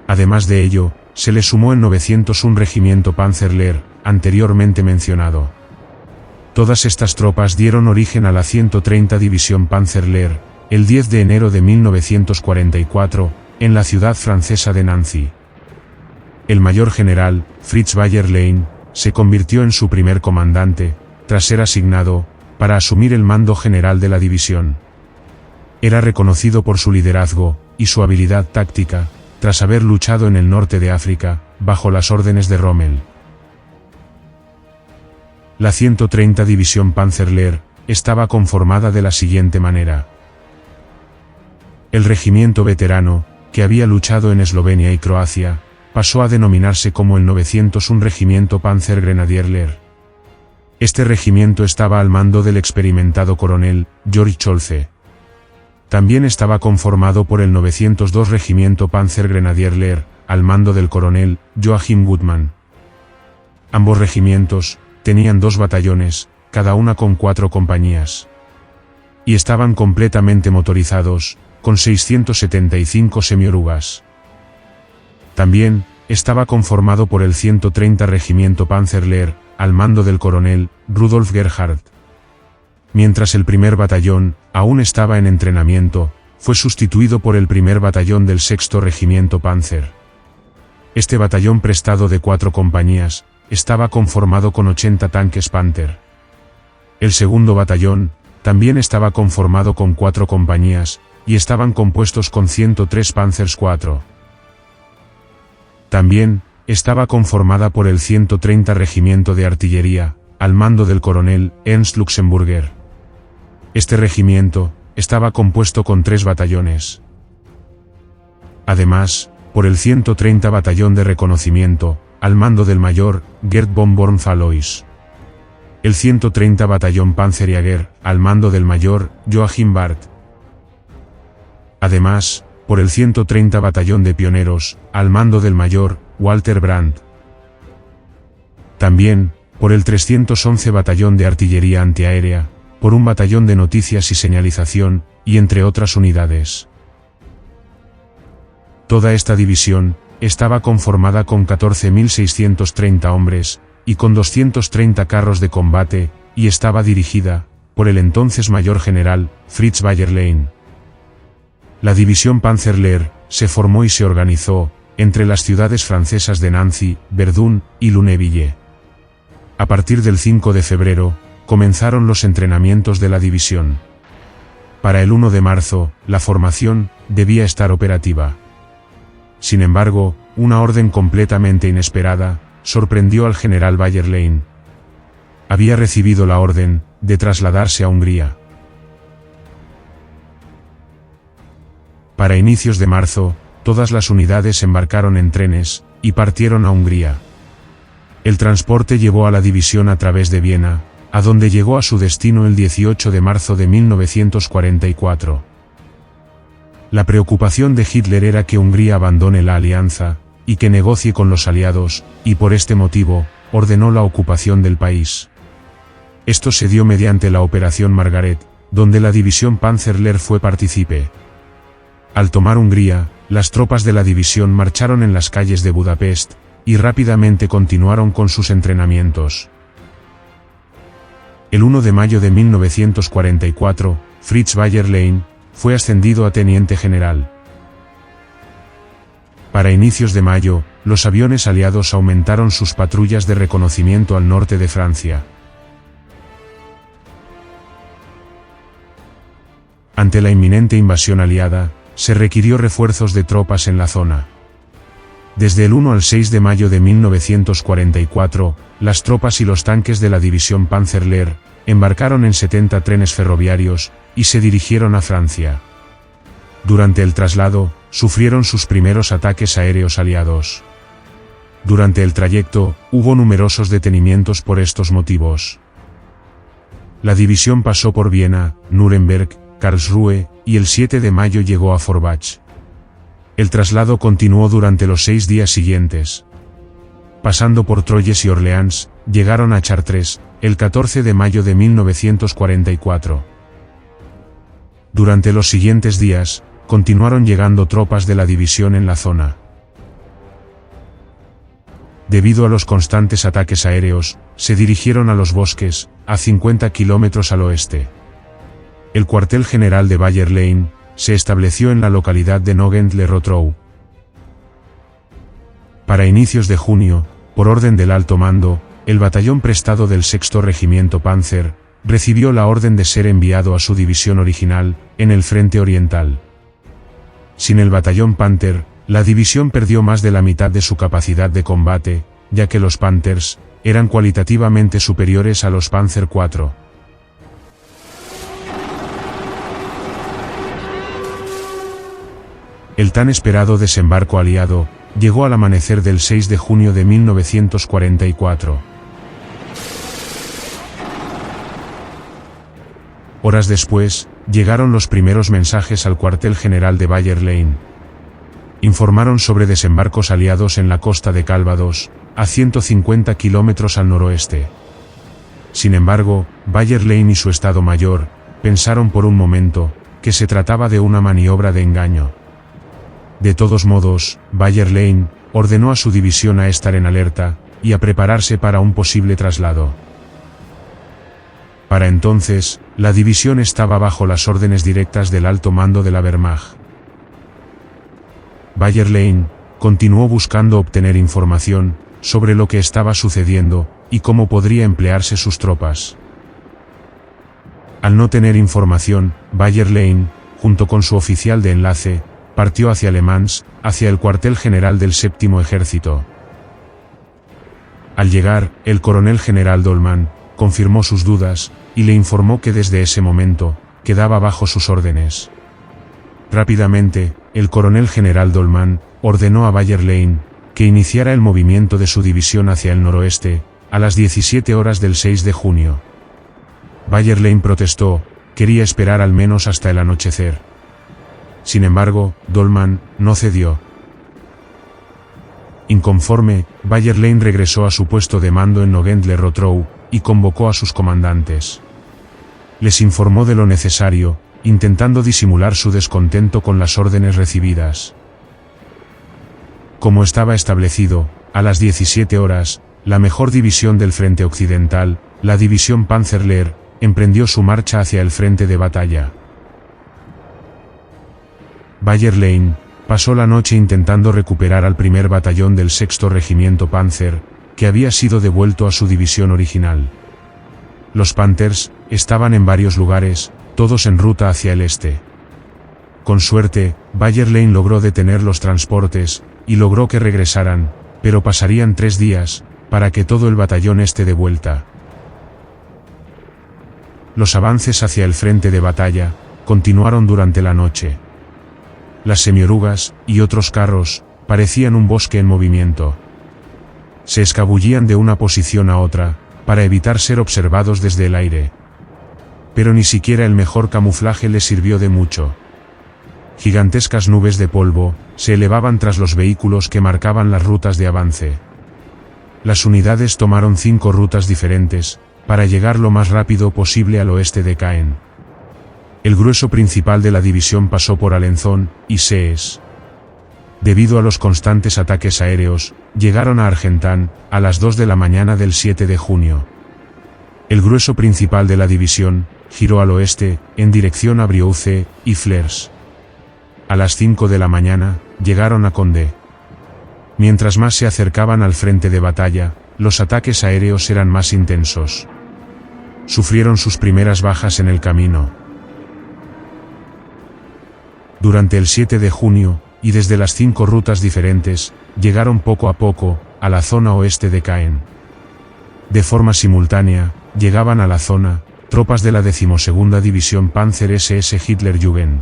Además de ello, se le sumó el 901 Regimiento Panzerlehr, anteriormente mencionado. Todas estas tropas dieron origen a la 130 División Panzerlehr, el 10 de enero de 1944, en la ciudad francesa de Nancy. El mayor general, Fritz Bayerlein, se convirtió en su primer comandante, tras ser asignado, para asumir el mando general de la división. Era reconocido por su liderazgo, y su habilidad táctica, tras haber luchado en el norte de África, bajo las órdenes de Rommel. La 130 División Panzerlehr estaba conformada de la siguiente manera. El regimiento veterano, que había luchado en Eslovenia y Croacia, pasó a denominarse como el 901 Regimiento Panzergrenadierlehr. Este regimiento estaba al mando del experimentado coronel Georg Scholze. También estaba conformado por el 902 Regimiento Panzergrenadierlehr, al mando del coronel Joachim Gutmann. Ambos regimientos tenían 2 batallones, cada una con 4 compañías. Y estaban completamente motorizados, con 675 semiorugas. También estaba conformado por el 130 Regimiento Panzerlehr, al mando del coronel Rudolf Gerhardt. Mientras el primer batallón aún estaba en entrenamiento, fue sustituido por el primer batallón del 6º Regimiento Panzer. Este batallón prestado de 4 compañías, estaba conformado con 80 tanques Panther. El segundo batallón también estaba conformado con 4 compañías, y estaban compuestos con 103 Panzers IV. También estaba conformada por el 130 Regimiento de Artillería, al mando del coronel Ernst Luxemburger. Este regimiento estaba compuesto con 3 batallones. Además, por el 130 Batallón de Reconocimiento, al mando del mayor Gerd von Born-Valois. El 130 Batallón Panzerjäger, al mando del mayor Joachim Barth. Además, por el 130 Batallón de Pioneros, al mando del mayor Walter Brandt. También, por el 311 Batallón de Artillería Antiaérea, por un batallón de noticias y señalización, y entre otras unidades. Toda esta división estaba conformada con 14.630 hombres, y con 230 carros de combate, y estaba dirigida por el entonces mayor general Fritz Bayerlein. La división Panzerlehr se formó y se organizó entre las ciudades francesas de Nancy, Verdun y Lunéville. A partir del 5 de febrero, comenzaron los entrenamientos de la división. Para el 1 de marzo, la formación debía estar operativa. Sin embargo, una orden completamente inesperada sorprendió al general Bayerlein. Había recibido la orden de trasladarse a Hungría. Para inicios de marzo, todas las unidades embarcaron en trenes y partieron a Hungría. El transporte llevó a la división a través de Viena, a donde llegó a su destino el 18 de marzo de 1944. La preocupación de Hitler era que Hungría abandone la alianza y que negocie con los aliados, y por este motivo, ordenó la ocupación del país. Esto se dio mediante la Operación Margaret, donde la división Panzerlehr fue partícipe. Al tomar Hungría, las tropas de la división marcharon en las calles de Budapest, y rápidamente continuaron con sus entrenamientos. El 1 de mayo de 1944, Fritz Bayerlein fue ascendido a teniente general. Para inicios de mayo, los aviones aliados aumentaron sus patrullas de reconocimiento al norte de Francia. Ante la inminente invasión aliada, se requirió refuerzos de tropas en la zona. Desde el 1 al 6 de mayo de 1944, las tropas y los tanques de la división Panzerlehr embarcaron en 70 trenes ferroviarios y se dirigieron a Francia. Durante el traslado, sufrieron sus primeros ataques aéreos aliados. Durante el trayecto, hubo numerosos detenimientos por estos motivos. La división pasó por Viena, Nuremberg, Karlsruhe, y el 7 de mayo llegó a Forbach. El traslado continuó durante los 6 días siguientes. Pasando por Troyes y Orleans, llegaron a Chartres, el 14 de mayo de 1944. Durante los siguientes días, continuaron llegando tropas de la división en la zona. Debido a los constantes ataques aéreos, se dirigieron a los bosques, a 50 kilómetros al oeste. El cuartel general de Bayerlein se estableció en la localidad de Nogent-le-Rotrou. Para inicios de junio, por orden del alto mando, el batallón prestado del 6º Regimiento Panzer recibió la orden de ser enviado a su división original, en el frente oriental. Sin el batallón Panther, la división perdió más de la mitad de su capacidad de combate, ya que los Panthers eran cualitativamente superiores a los Panzer IV. El tan esperado desembarco aliado llegó al amanecer del 6 de junio de 1944. Horas después, llegaron los primeros mensajes al cuartel general de Bayerlein. Informaron sobre desembarcos aliados en la costa de Calvados, a 150 kilómetros al noroeste. Sin embargo, Bayerlein y su Estado Mayor pensaron por un momento que se trataba de una maniobra de engaño. De todos modos, Bayerlein ordenó a su división a estar en alerta y a prepararse para un posible traslado. Para entonces, la división estaba bajo las órdenes directas del alto mando de la Wehrmacht. Bayerlein continuó buscando obtener información sobre lo que estaba sucediendo y cómo podría emplearse sus tropas. Al no tener información, Bayerlein, junto con su oficial de enlace, partió hacia Le Mans, hacia el cuartel general del 7º Ejército. Al llegar, el coronel general Dolman confirmó sus dudas y le informó que desde ese momento quedaba bajo sus órdenes. Rápidamente, el coronel general Dolman ordenó a Bayerlein que iniciara el movimiento de su división hacia el noroeste, a las 17 horas del 6 de junio. Bayerlein protestó, quería esperar al menos hasta el anochecer. Sin embargo, Dolman no cedió. Inconforme, Bayerlein regresó a su puesto de mando en Nogent-le-Rotrou y convocó a sus comandantes. Les informó de lo necesario, intentando disimular su descontento con las órdenes recibidas. Como estaba establecido, a las 17 horas, la mejor división del frente occidental, la división Panzerlehr, emprendió su marcha hacia el frente de batalla. Bayer Lane pasó la noche intentando recuperar al primer batallón del 6º Regimiento Panzer, que había sido devuelto a su división original. Los Panthers estaban en varios lugares, todos en ruta hacia el este. Con suerte, Bayer Lane logró detener los transportes, y logró que regresaran, pero pasarían 3 días, para que todo el batallón esté de vuelta. Los avances hacia el frente de batalla continuaron durante la noche. Las semiorugas y otros carros parecían un bosque en movimiento. Se escabullían de una posición a otra, para evitar ser observados desde el aire. Pero ni siquiera el mejor camuflaje les sirvió de mucho. Gigantescas nubes de polvo se elevaban tras los vehículos que marcaban las rutas de avance. Las unidades tomaron 5 rutas diferentes, para llegar lo más rápido posible al oeste de Caen. El grueso principal de la división pasó por Alençon y Sees. Debido a los constantes ataques aéreos, llegaron a Argentan a las 2 de la mañana del 7 de junio. El grueso principal de la división giró al oeste, en dirección a Briouze y Flers. A las 5 de la mañana, llegaron a Condé. Mientras más se acercaban al frente de batalla, los ataques aéreos eran más intensos. Sufrieron sus primeras bajas en el camino. Durante el 7 de junio, y desde las 5 rutas diferentes, llegaron poco a poco a la zona oeste de Caen. De forma simultánea, llegaban a la zona tropas de la 12ª División Panzer SS Hitlerjugend.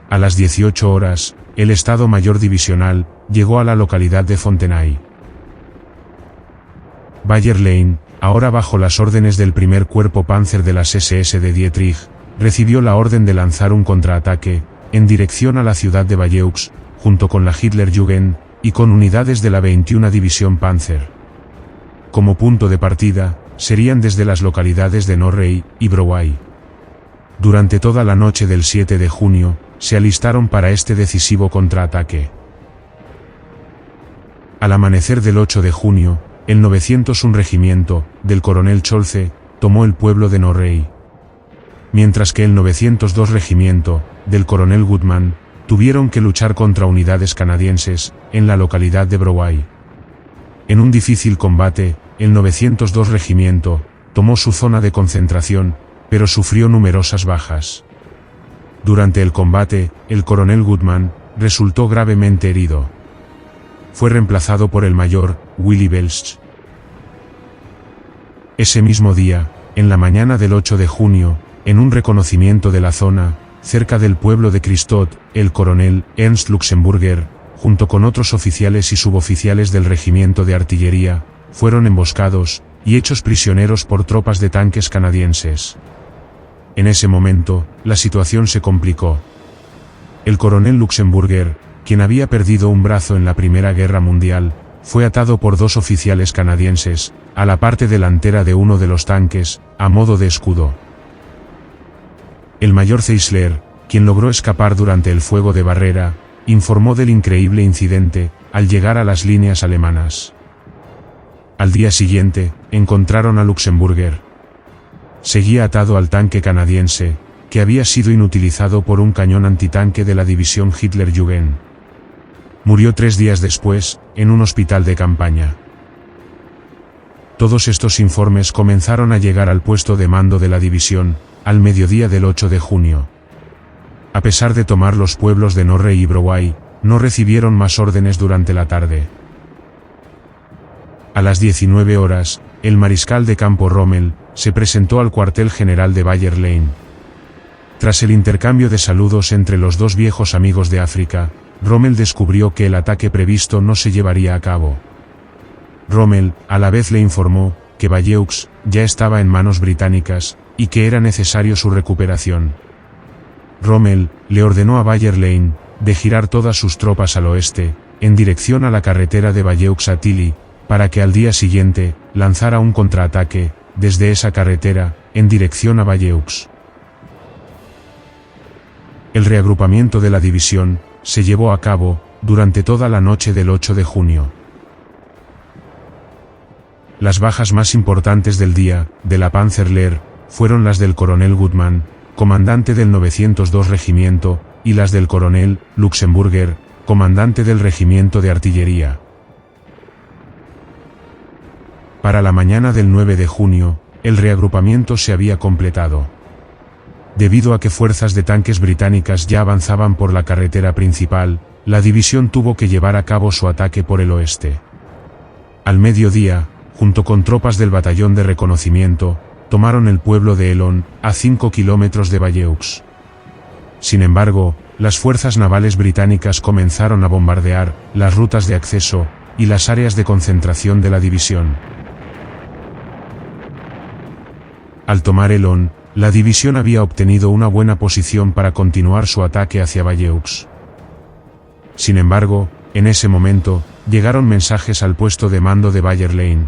A las 18 horas, el Estado Mayor Divisional llegó a la localidad de Fontenay. Bayer Lane, ahora bajo las órdenes del primer cuerpo Panzer de las SS de Dietrich, recibió la orden de lanzar un contraataque en dirección a la ciudad de Bayeux, junto con la Hitlerjugend, y con unidades de la 21 División Panzer. Como punto de partida, serían desde las localidades de Norrey y Brouay. Durante toda la noche del 7 de junio, se alistaron para este decisivo contraataque. Al amanecer del 8 de junio, el 901 Regimiento, del coronel Scholze, tomó el pueblo de Norrey. Mientras que el 902 Regimiento, del coronel Goodman, tuvieron que luchar contra unidades canadienses, en la localidad de Brouay. En un difícil combate, el 902 Regimiento tomó su zona de concentración, pero sufrió numerosas bajas. Durante el combate, el coronel Goodman resultó gravemente herido. Fue reemplazado por el mayor Willy Belch. Ese mismo día, en la mañana del 8 de junio, en un reconocimiento de la zona, cerca del pueblo de Christot, el coronel Ernst Luxemburger, junto con otros oficiales y suboficiales del regimiento de artillería, fueron emboscados y hechos prisioneros por tropas de tanques canadienses. En ese momento, la situación se complicó. El coronel Luxemburger, quien había perdido un brazo en la Primera Guerra Mundial, fue atado por 2 oficiales canadienses, a la parte delantera de uno de los tanques, a modo de escudo. El mayor Zeisler, quien logró escapar durante el fuego de barrera, informó del increíble incidente, al llegar a las líneas alemanas. Al día siguiente, encontraron a Luxemburger. Seguía atado al tanque canadiense, que había sido inutilizado por un cañón antitanque de la división Hitlerjugend. Murió 3 días después, en un hospital de campaña. Todos estos informes comenzaron a llegar al puesto de mando de la división, al mediodía del 8 de junio. A pesar de tomar los pueblos de Norrey y Brouay, no recibieron más órdenes durante la tarde. A las 19 horas, el mariscal de campo Rommel se presentó al cuartel general de Bayer Lane. Tras el intercambio de saludos entre los 2 viejos amigos de África, Rommel descubrió que el ataque previsto no se llevaría a cabo. Rommel, a la vez le informó que Bayeux ya estaba en manos británicas, y que era necesario su recuperación. Rommel le ordenó a Bayer Lane de girar todas sus tropas al oeste, en dirección a la carretera de Bayeux a Tilly, para que al día siguiente lanzara un contraataque desde esa carretera, en dirección a Bayeux. El reagrupamiento de la división se llevó a cabo durante toda la noche del 8 de junio. Las bajas más importantes del día de la Panzerlehr fueron las del coronel Goodman, comandante del 902 Regimiento, y las del coronel Luxemburger, comandante del regimiento de artillería. Para la mañana del 9 de junio, el reagrupamiento se había completado. Debido a que fuerzas de tanques británicas ya avanzaban por la carretera principal, la división tuvo que llevar a cabo su ataque por el oeste. Al mediodía, junto con tropas del batallón de reconocimiento, tomaron el pueblo de Elon, a 5 kilómetros de Valleux. Sin embargo, las fuerzas navales británicas comenzaron a bombardear las rutas de acceso y las áreas de concentración de la división. Al tomar Elon, la división había obtenido una buena posición para continuar su ataque hacia Valleux. Sin embargo, en ese momento, llegaron mensajes al puesto de mando de Bayer Lane.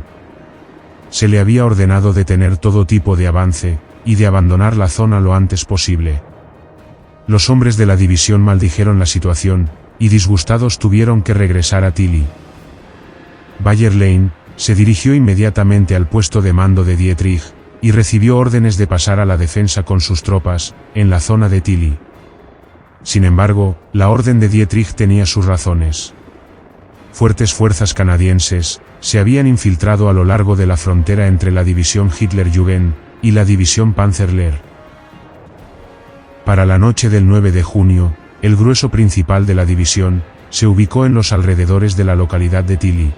Se le había ordenado detener todo tipo de avance, y de abandonar la zona lo antes posible. Los hombres de la división maldijeron la situación, y disgustados tuvieron que regresar a Tilly. Bayer Lane se dirigió inmediatamente al puesto de mando de Dietrich, y recibió órdenes de pasar a la defensa con sus tropas, en la zona de Tilly. Sin embargo, la orden de Dietrich tenía sus razones. Fuertes fuerzas canadienses se habían infiltrado a lo largo de la frontera entre la división Hitlerjugend y la división Panzerlehr. Para la noche del 9 de junio, el grueso principal de la división se ubicó en los alrededores de la localidad de Tilly.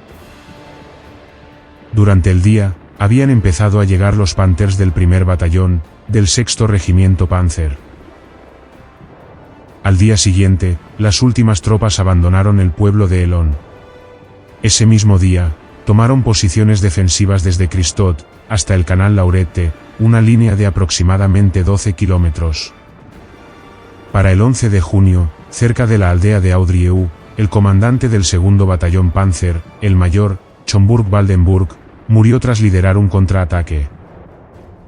Durante el día, habían empezado a llegar los Panthers del primer batallón, del 6º Regimiento Panzer. Al día siguiente, las últimas tropas abandonaron el pueblo de Elon. Ese mismo día, tomaron posiciones defensivas desde Christot hasta el canal Laurette, una línea de aproximadamente 12 kilómetros. Para el 11 de junio, cerca de la aldea de Audrieu, el comandante del 2º Batallón Panzer, el mayor Schomburg-Waldenburg, murió tras liderar un contraataque.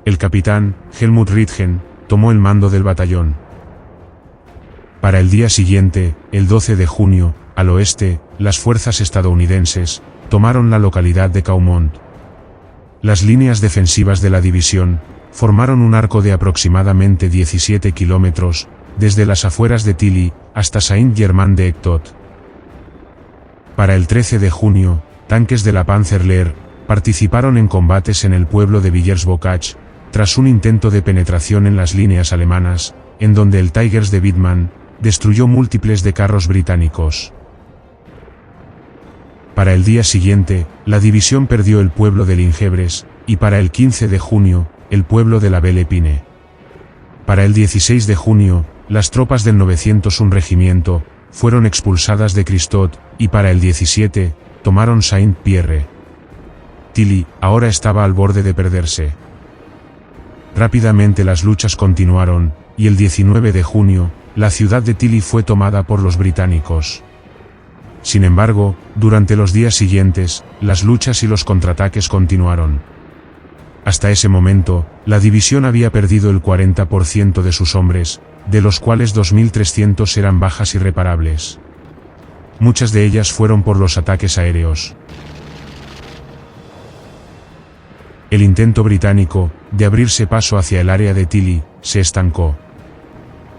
El capitán, Helmut Ritgen, tomó el mando del batallón. Para el día siguiente, el 12 de junio, al oeste, las fuerzas estadounidenses tomaron la localidad de Caumont. Las líneas defensivas de la división formaron un arco de aproximadamente 17 kilómetros, desde las afueras de Tilly hasta Saint-Germain-de-Ectot. Para el 13 de junio, tanques de la Panzerlehr participaron en combates en el pueblo de Villers-Bocage, tras un intento de penetración en las líneas alemanas, en donde el Tigers de Wittmann destruyó múltiples de carros británicos. Para el día siguiente, la división perdió el pueblo de Lingebres, y para el 15 de junio, el pueblo de la Belle Épine. Para el 16 de junio, las tropas del 901 regimiento fueron expulsadas de Christot, y para el 17, tomaron Saint-Pierre. Tilly ahora estaba al borde de perderse. Rápidamente las luchas continuaron, y el 19 de junio, la ciudad de Tilly fue tomada por los británicos. Sin embargo, durante los días siguientes, las luchas y los contraataques continuaron. Hasta ese momento, la división había perdido el 40% de sus hombres, de los cuales 2.300 eran bajas irreparables. Muchas de ellas fueron por los ataques aéreos. El intento británico de abrirse paso hacia el área de Tilly se estancó.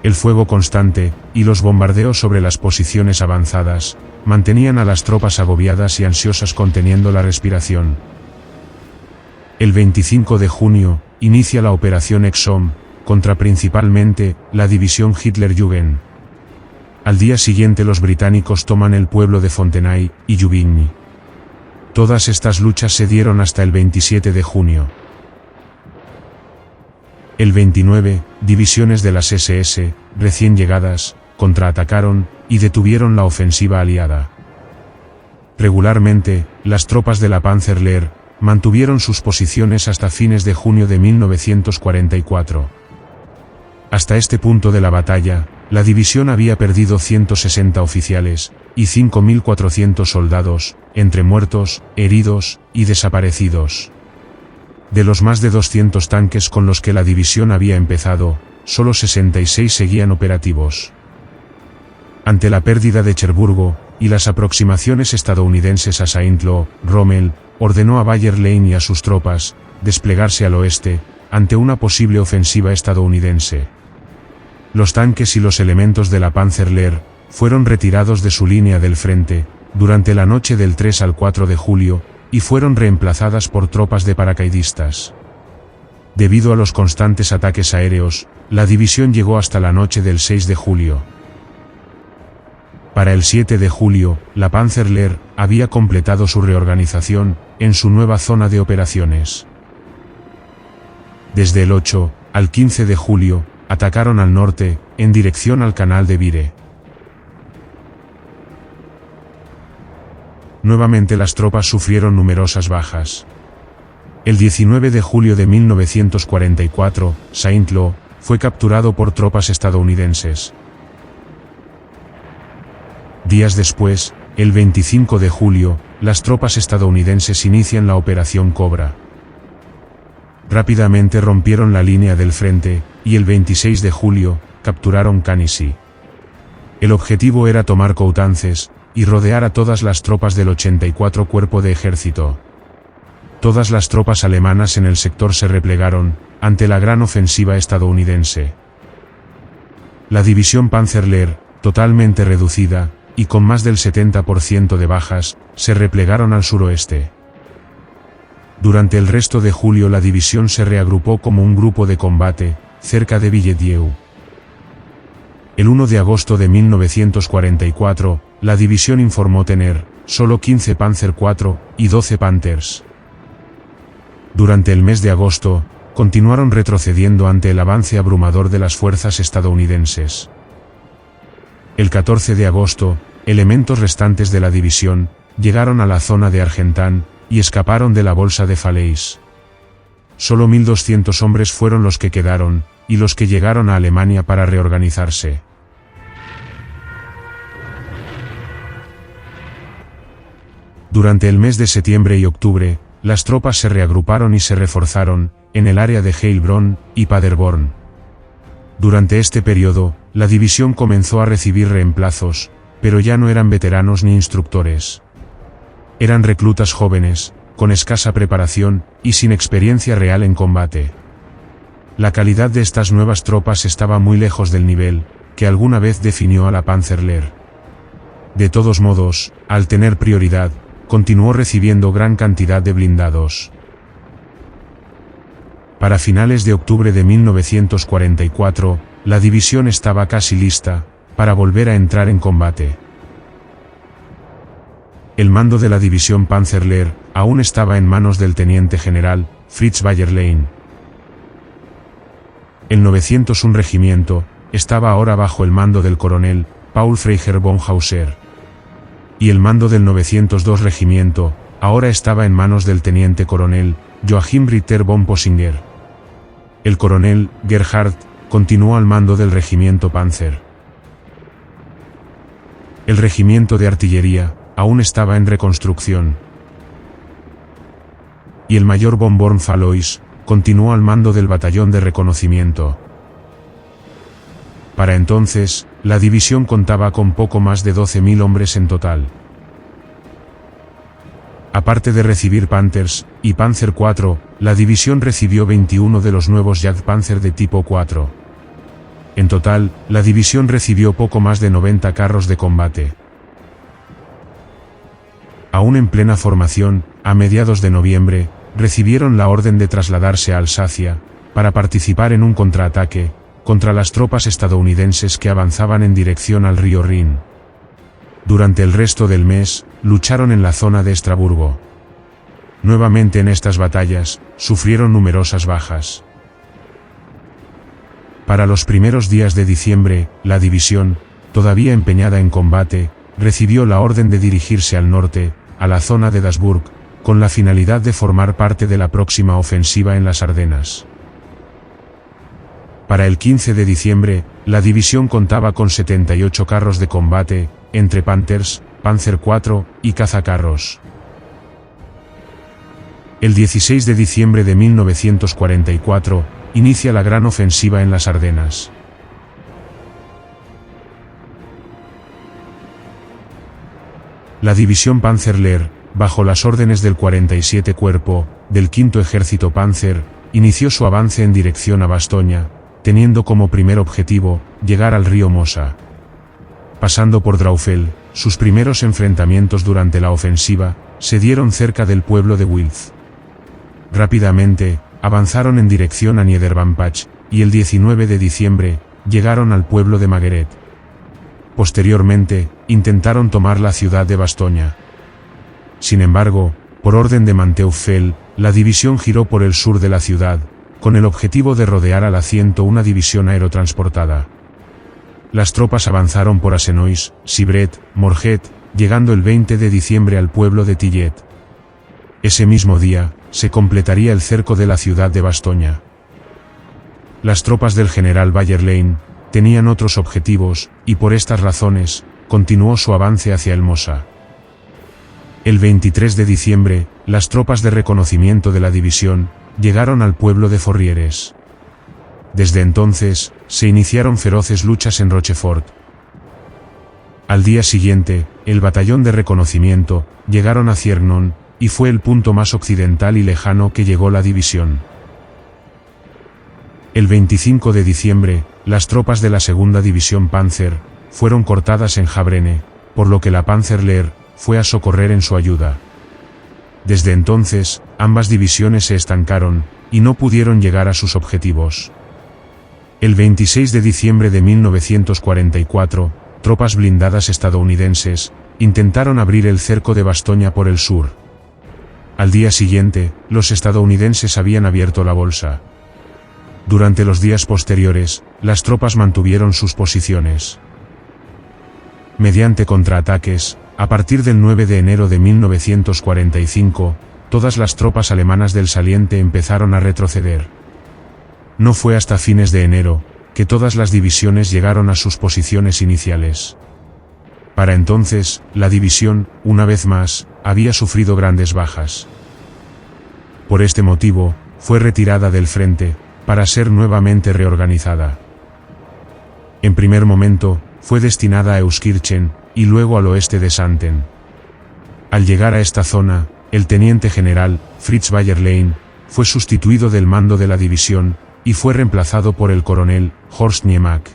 El fuego constante y los bombardeos sobre las posiciones avanzadas mantenían a las tropas agobiadas y ansiosas conteniendo la respiración. El 25 de junio inicia la operación Exom contra principalmente la división Hitlerjugend. Al día siguiente los británicos toman el pueblo de Fontenay y Juvigny. Todas estas luchas se dieron hasta el 27 de junio. El 29, divisiones de las SS, recién llegadas, contraatacaron y detuvieron la ofensiva aliada. Regularmente, las tropas de la Panzerlehr mantuvieron sus posiciones hasta fines de junio de 1944. Hasta este punto de la batalla, la división había perdido 160 oficiales y 5.400 soldados, entre muertos, heridos y desaparecidos. De los más de 200 tanques con los que la división había empezado, solo 66 seguían operativos. Ante la pérdida de Cherburgo y las aproximaciones estadounidenses a Saint-Lô, Rommel ordenó a Bayer Lane y a sus tropas desplegarse al oeste, ante una posible ofensiva estadounidense. los tanques y los elementos de la Panzerlehr fueron retirados de su línea del frente durante la noche del 3 al 4 de julio y fueron reemplazadas por tropas de paracaidistas. Debido a los constantes ataques aéreos, la división llegó hasta la noche del 6 de julio. Para el 7 de julio, la Panzerlehr había completado su reorganización en su nueva zona de operaciones. Desde el 8 al 15 de julio, atacaron al norte, en dirección al canal de Vire. Nuevamente las tropas sufrieron numerosas bajas. El 19 de julio de 1944, Saint-Lô fue capturado por tropas estadounidenses. Días después, el 25 de julio, las tropas estadounidenses inician la Operación Cobra. Rápidamente rompieron la línea del frente, y el 26 de julio, capturaron Cannae. El objetivo era tomar Coutances y rodear a todas las tropas del 84 Cuerpo de Ejército. Todas las tropas alemanas en el sector se replegaron ante la gran ofensiva estadounidense. La división Panzerlehr, totalmente reducida y con más del 70% de bajas, se replegaron al suroeste. Durante el resto de julio la división se reagrupó como un grupo de combate cerca de Villedieu. El 1 de agosto de 1944, la división informó tener solo 15 Panzer IV y 12 Panthers. Durante el mes de agosto, continuaron retrocediendo ante el avance abrumador de las fuerzas estadounidenses. El 14 de agosto, elementos restantes de la división llegaron a la zona de Argentan y escaparon de la bolsa de Falaise. Solo 1.200 hombres fueron los que quedaron, y los que llegaron a Alemania para reorganizarse. Durante el mes de septiembre y octubre, las tropas se reagruparon y se reforzaron en el área de Heilbronn y Paderborn. Durante este periodo, la división comenzó a recibir reemplazos, pero ya no eran veteranos ni instructores. Eran reclutas jóvenes, con escasa preparación y sin experiencia real en combate. La calidad de estas nuevas tropas estaba muy lejos del nivel que alguna vez definió a la Panzerlehr. De todos modos, al tener prioridad, continuó recibiendo gran cantidad de blindados. Para finales de octubre de 1944, la división estaba casi lista para volver a entrar en combate. El mando de la división Panzerlehr aún estaba en manos del teniente general Fritz Bayerlein. El 901 regimiento estaba ahora bajo el mando del coronel Paul Freiherr von Hauser. Y el mando del 902 regimiento ahora estaba en manos del teniente coronel Joachim Ritter von Possinger. El coronel Gerhard continuó al mando del regimiento Panzer. El regimiento de artillería aún estaba en reconstrucción. Y el mayor von Born-Valois continuó al mando del batallón de reconocimiento. Para entonces, la división contaba con poco más de 12.000 hombres en total. Aparte de recibir Panthers y Panzer IV, la división recibió 21 de los nuevos Jagdpanzer de tipo 4. En total, la división recibió poco más de 90 carros de combate. Aún en plena formación, a mediados de noviembre, recibieron la orden de trasladarse a Alsacia para participar en un contraataque contra las tropas estadounidenses que avanzaban en dirección al río Rin. Durante el resto del mes, lucharon en la zona de Estraburgo. Nuevamente en estas batallas, sufrieron numerosas bajas. Para los primeros días de diciembre, la división, todavía empeñada en combate, recibió la orden de dirigirse al norte, a la zona de Dasburg, con la finalidad de formar parte de la próxima ofensiva en las Ardenas. Para el 15 de diciembre, la división contaba con 78 carros de combate, entre Panthers, Panzer IV y cazacarros. El 16 de diciembre de 1944, inicia la gran ofensiva en las Ardenas. La división Panzerlehr, bajo las órdenes del 47 Cuerpo, del 5º Ejército Panzer, inició su avance en dirección a Bastoña, teniendo como primer objetivo llegar al río Mosa. Pasando por Draufel, sus primeros enfrentamientos durante la ofensiva se dieron cerca del pueblo de Wiltz. Rápidamente, avanzaron en dirección a Niederbanpach, y el 19 de diciembre, llegaron al pueblo de Mageret. Posteriormente, intentaron tomar la ciudad de Bastoña. Sin embargo, por orden de Manteuffel, la división giró por el sur de la ciudad, con el objetivo de rodear a la 101 división aerotransportada. Las tropas avanzaron por Asenois, Sibret, Morget, llegando el 20 de diciembre al pueblo de Tillet. Ese mismo día, se completaría el cerco de la ciudad de Bastoña. Las tropas del general Bayerlein tenían otros objetivos, y por estas razones, continuó su avance hacia el Mosa. El 23 de diciembre, las tropas de reconocimiento de la división llegaron al pueblo de Forrieres. Desde entonces, se iniciaron feroces luchas en Rochefort. Al día siguiente, el batallón de reconocimiento llegaron a Ciernon, y fue el punto más occidental y lejano que llegó la división. El 25 de diciembre, las tropas de la segunda división Panzer fueron cortadas en Jabrene, por lo que la Panzerlehr fue a socorrer en su ayuda. Desde entonces, ambas divisiones se estancaron, y no pudieron llegar a sus objetivos. El 26 de diciembre de 1944, tropas blindadas estadounidenses intentaron abrir el cerco de Bastoña por el sur. Al día siguiente, los estadounidenses habían abierto la bolsa. Durante los días posteriores, las tropas mantuvieron sus posiciones. Mediante contraataques, a partir del 9 de enero de 1945, todas las tropas alemanas del saliente empezaron a retroceder. No fue hasta fines de enero que todas las divisiones llegaron a sus posiciones iniciales. Para entonces, la división, una vez más, había sufrido grandes bajas. Por este motivo, fue retirada del frente, para ser nuevamente reorganizada. En primer momento, fue destinada a Euskirchen, y luego al oeste de Xanten. Al llegar a esta zona, el teniente general, Fritz Bayerlein, fue sustituido del mando de la división, y fue reemplazado por el coronel, Horst Niemak.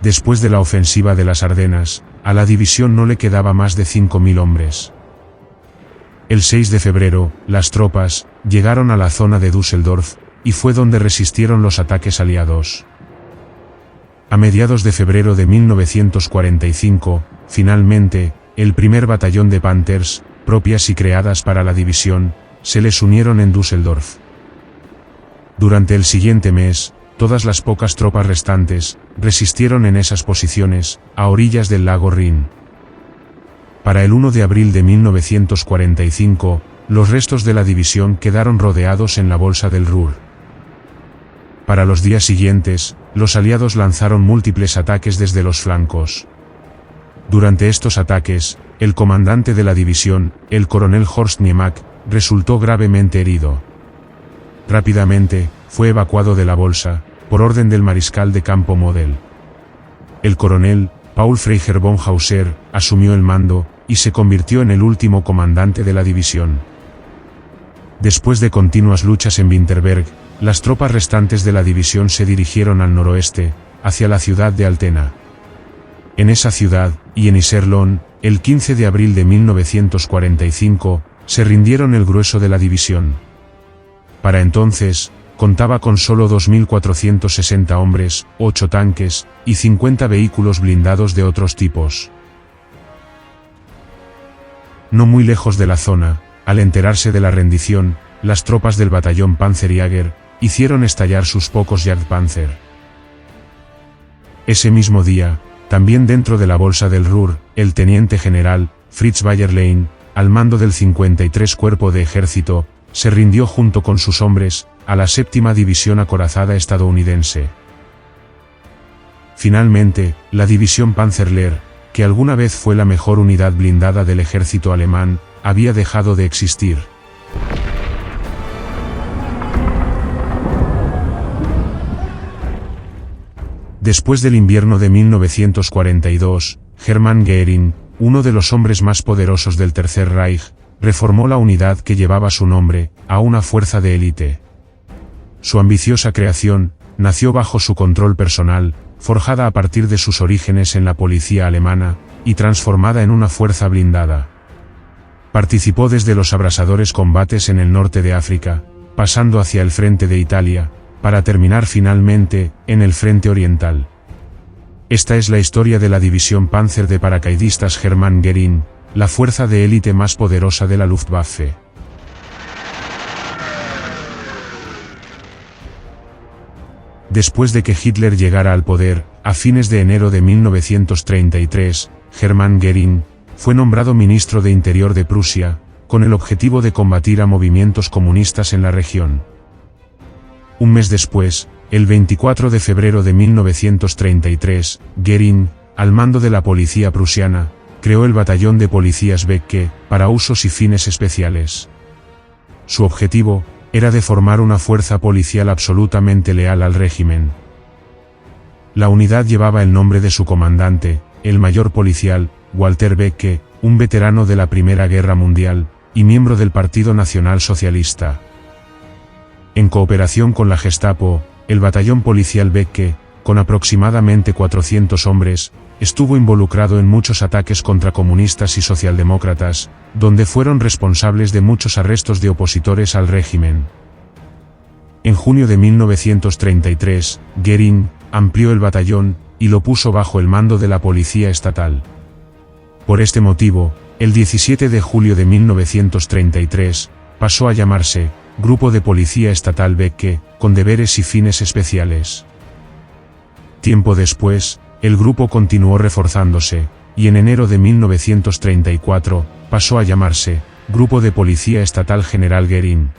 Después de la ofensiva de las Ardenas, a la división no le quedaba más de 5.000 hombres. El 6 de febrero, las tropas llegaron a la zona de Düsseldorf, y fue donde resistieron los ataques aliados. A mediados de febrero de 1945, finalmente, el primer batallón de Panthers, propias y creadas para la división, se les unieron en Düsseldorf. Durante el siguiente mes, todas las pocas tropas restantes resistieron en esas posiciones, a orillas del lago Rin. Para el 1 de abril de 1945, los restos de la división quedaron rodeados en la bolsa del Ruhr. Para los días siguientes, los aliados lanzaron múltiples ataques desde los flancos. Durante estos ataques, el comandante de la división, el coronel Horst Niemak, resultó gravemente herido. Rápidamente, fue evacuado de la bolsa, por orden del mariscal de campo Model. El coronel, Paul Freiherr von Hauser, asumió el mando, y se convirtió en el último comandante de la división. Después de continuas luchas en Winterberg, las tropas restantes de la división se dirigieron al noroeste, hacia la ciudad de Altena. En esa ciudad, y en Iserlohn, el 15 de abril de 1945, se rindieron el grueso de la división. Para entonces, contaba con solo 2.460 hombres, 8 tanques, y 50 vehículos blindados de otros tipos. No muy lejos de la zona, al enterarse de la rendición, las tropas del batallón Panzerjäger hicieron estallar sus pocos Jagdpanzer. Ese mismo día, también dentro de la bolsa del Ruhr, el teniente general, Fritz Bayerlein, al mando del 53 Cuerpo de Ejército, se rindió junto con sus hombres, a la 7ª División Acorazada estadounidense. Finalmente, la división Panzerlehr, que alguna vez fue la mejor unidad blindada del ejército alemán, había dejado de existir. Después del invierno de 1942, Hermann Göring, uno de los hombres más poderosos del Tercer Reich, reformó la unidad que llevaba su nombre, a una fuerza de élite. Su ambiciosa creación nació bajo su control personal, forjada a partir de sus orígenes en la policía alemana, y transformada en una fuerza blindada. Participó desde los abrasadores combates en el norte de África, pasando hacia el frente de Italia, para terminar finalmente, en el frente oriental. Esta es la historia de la división Panzer de paracaidistas Hermann Göring, la fuerza de élite más poderosa de la Luftwaffe. Después de que Hitler llegara al poder, a fines de enero de 1933, Hermann Göring fue nombrado ministro de Interior de Prusia, con el objetivo de combatir a movimientos comunistas en la región. Un mes después, el 24 de febrero de 1933, Göring, al mando de la policía prusiana, creó el batallón de policías Becke, para usos y fines especiales. Su objetivo era de formar una fuerza policial absolutamente leal al régimen. La unidad llevaba el nombre de su comandante, el mayor policial, Walter Becke, un veterano de la Primera Guerra Mundial, y miembro del Partido Nacional Socialista. En cooperación con la Gestapo, el batallón policial Becke, con aproximadamente 400 hombres, estuvo involucrado en muchos ataques contra comunistas y socialdemócratas, donde fueron responsables de muchos arrestos de opositores al régimen. En junio de 1933, Göring amplió el batallón, y lo puso bajo el mando de la policía estatal. Por este motivo, el 17 de julio de 1933, pasó a llamarse Grupo de Policía Estatal Becke, con deberes y fines especiales. Tiempo después, el grupo continuó reforzándose, y en enero de 1934, pasó a llamarse Grupo de Policía Estatal General Göring.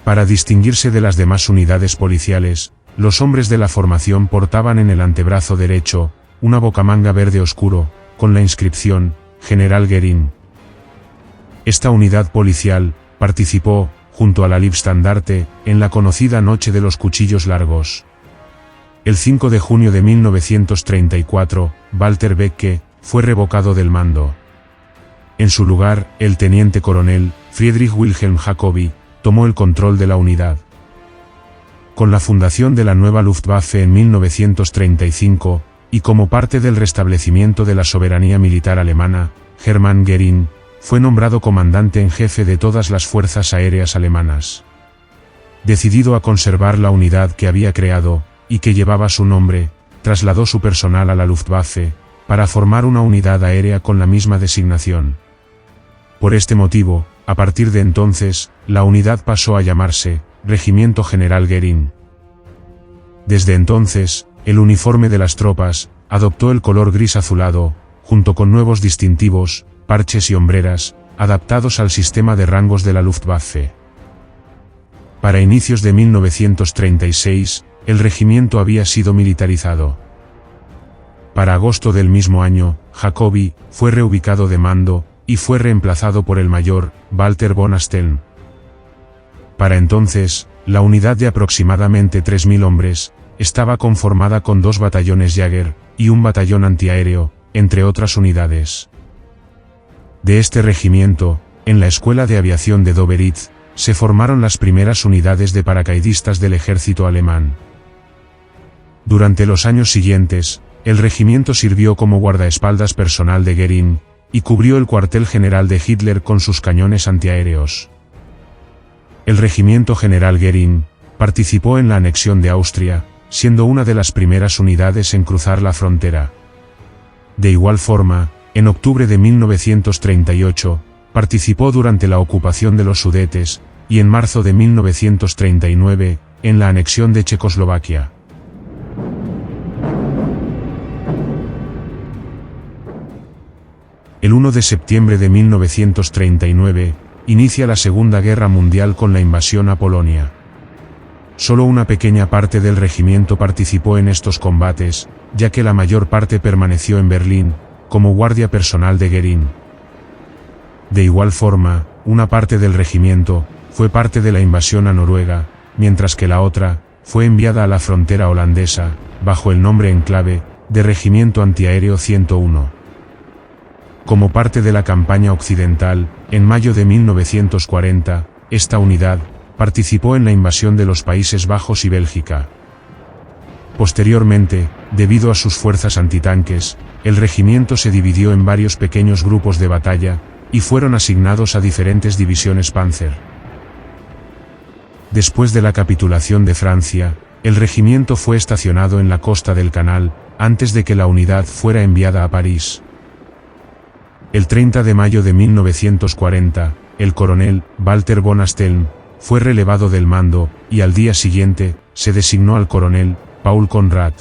Para distinguirse de las demás unidades policiales, los hombres de la formación portaban en el antebrazo derecho una bocamanga verde oscuro, con la inscripción General Göring. Esta unidad policial participó, junto a la Leibstandarte, en la conocida Noche de los Cuchillos Largos. El 5 de junio de 1934, Walter Becke fue revocado del mando. En su lugar, el teniente coronel Friedrich Wilhelm Jacobi tomó el control de la unidad. Con la fundación de la nueva Luftwaffe en 1935, y como parte del restablecimiento de la soberanía militar alemana, Hermann Göring fue nombrado comandante en jefe de todas las fuerzas aéreas alemanas. Decidido a conservar la unidad que había creado, y que llevaba su nombre, trasladó su personal a la Luftwaffe, para formar una unidad aérea con la misma designación. Por este motivo, a partir de entonces, la unidad pasó a llamarse Regimiento General Göring. Desde entonces, el uniforme de las tropas adoptó el color gris azulado, junto con nuevos distintivos, parches y hombreras, adaptados al sistema de rangos de la Luftwaffe. Para inicios de 1936, el regimiento había sido militarizado. Para agosto del mismo año, Jacobi fue reubicado de mando, y fue reemplazado por el mayor Walter von Asteln. Para entonces, la unidad de aproximadamente 3.000 hombres estaba conformada con 2 batallones Jäger y un batallón antiaéreo, entre otras unidades. De este regimiento, en la Escuela de Aviación de Doberitz, se formaron las primeras unidades de paracaidistas del ejército alemán. Durante los años siguientes, el regimiento sirvió como guardaespaldas personal de Göring, y cubrió el cuartel general de Hitler con sus cañones antiaéreos. El regimiento General Göring participó en la anexión de Austria, siendo una de las primeras unidades en cruzar la frontera. De igual forma, en octubre de 1938, participó durante la ocupación de los Sudetes, y en marzo de 1939, en la anexión de Checoslovaquia. El 1 de septiembre de 1939, inicia la Segunda Guerra Mundial con la invasión a Polonia. Solo una pequeña parte del regimiento participó en estos combates, ya que la mayor parte permaneció en Berlín, como guardia personal de Göring. De igual forma, una parte del regimiento fue parte de la invasión a Noruega, mientras que la otra fue enviada a la frontera holandesa, bajo el nombre en clave de Regimiento Antiaéreo 101. Como parte de la campaña occidental, en mayo de 1940, esta unidad participó en la invasión de los Países Bajos y Bélgica. Posteriormente, debido a sus fuerzas antitanques, el regimiento se dividió en varios pequeños grupos de batalla, y fueron asignados a diferentes divisiones Panzer. Después de la capitulación de Francia, el regimiento fue estacionado en la costa del Canal, antes de que la unidad fuera enviada a París. El 30 de mayo de 1940, el coronel Walter von Astelm fue relevado del mando, y al día siguiente, se designó al coronel Paul Conrad.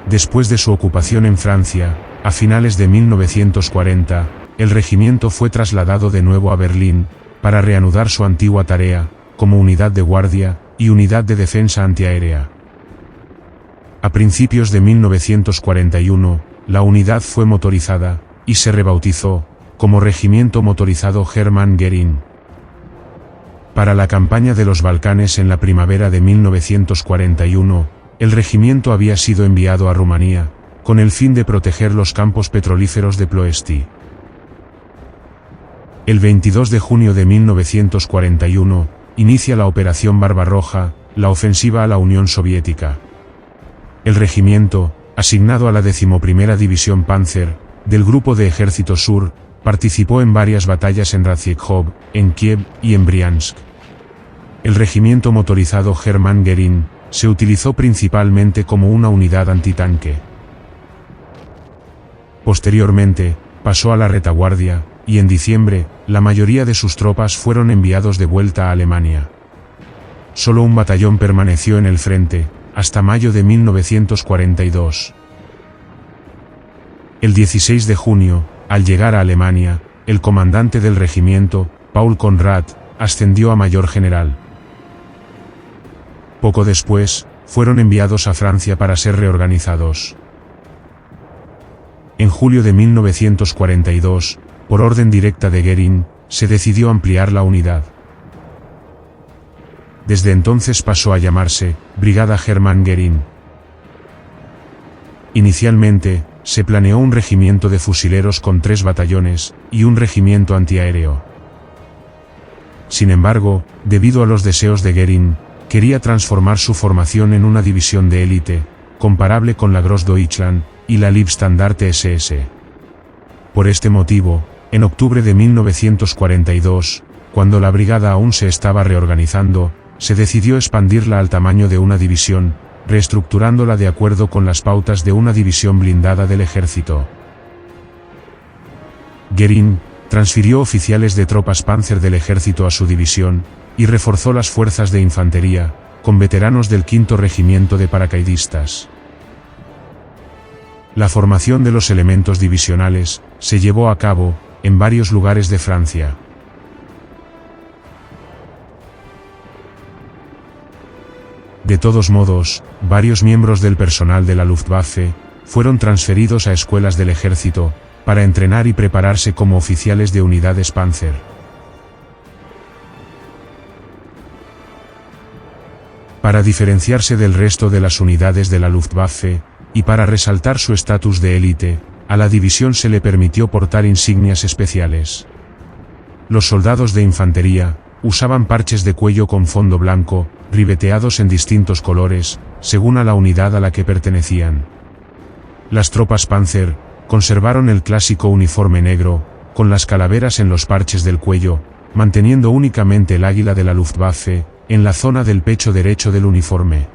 Después de su ocupación en Francia, a finales de 1940, el regimiento fue trasladado de nuevo a Berlín, para reanudar su antigua tarea, como unidad de guardia y unidad de defensa antiaérea. A principios de 1941, la unidad fue motorizada, y se rebautizó como Regimiento Motorizado Hermann Göring. Para la campaña de los Balcanes en la primavera de 1941, el regimiento había sido enviado a Rumanía, con el fin de proteger los campos petrolíferos de Ploiești. El 22 de junio de 1941, inicia la Operación Barbarroja, la ofensiva a la Unión Soviética. El regimiento, asignado a la 11ª División Panzer, del Grupo de Ejército Sur, participó en varias batallas en Radzieclov, en Kiev y en Briansk. El regimiento motorizado Hermann Göring se utilizó principalmente como una unidad antitanque. Posteriormente, pasó a la retaguardia, y en diciembre, la mayoría de sus tropas fueron enviados de vuelta a Alemania. Solo un batallón permaneció en el frente, hasta mayo de 1942. El 16 de junio, al llegar a Alemania, el comandante del regimiento, Paul Conrad, ascendió a mayor general. Poco después, fueron enviados a Francia para ser reorganizados. En julio de 1942, por orden directa de Göring, se decidió ampliar la unidad. Desde entonces pasó a llamarse Brigada Hermann Göring. Inicialmente, se planeó un regimiento de fusileros con 3 batallones, y un regimiento antiaéreo. Sin embargo, debido a los deseos de Göring, quería transformar su formación en una división de élite, comparable con la Großdeutschland y la Leibstandarte SS. Por este motivo, en octubre de 1942, cuando la brigada aún se estaba reorganizando, se decidió expandirla al tamaño de una división, reestructurándola de acuerdo con las pautas de una división blindada del ejército. Göring transfirió oficiales de tropas Panzer del ejército a su división, y reforzó las fuerzas de infantería, con veteranos del 5º Regimiento de Paracaidistas. La formación de los elementos divisionales se llevó a cabo en varios lugares de Francia. De todos modos, varios miembros del personal de la Luftwaffe fueron transferidos a escuelas del ejército para entrenar y prepararse como oficiales de unidades Panzer. Para diferenciarse del resto de las unidades de la Luftwaffe, y para resaltar su estatus de élite, a la división se le permitió portar insignias especiales. Los soldados de infantería usaban parches de cuello con fondo blanco, ribeteados en distintos colores, según a la unidad a la que pertenecían. Las tropas Panzer conservaron el clásico uniforme negro, con las calaveras en los parches del cuello, manteniendo únicamente el águila de la Luftwaffe en la zona del pecho derecho del uniforme.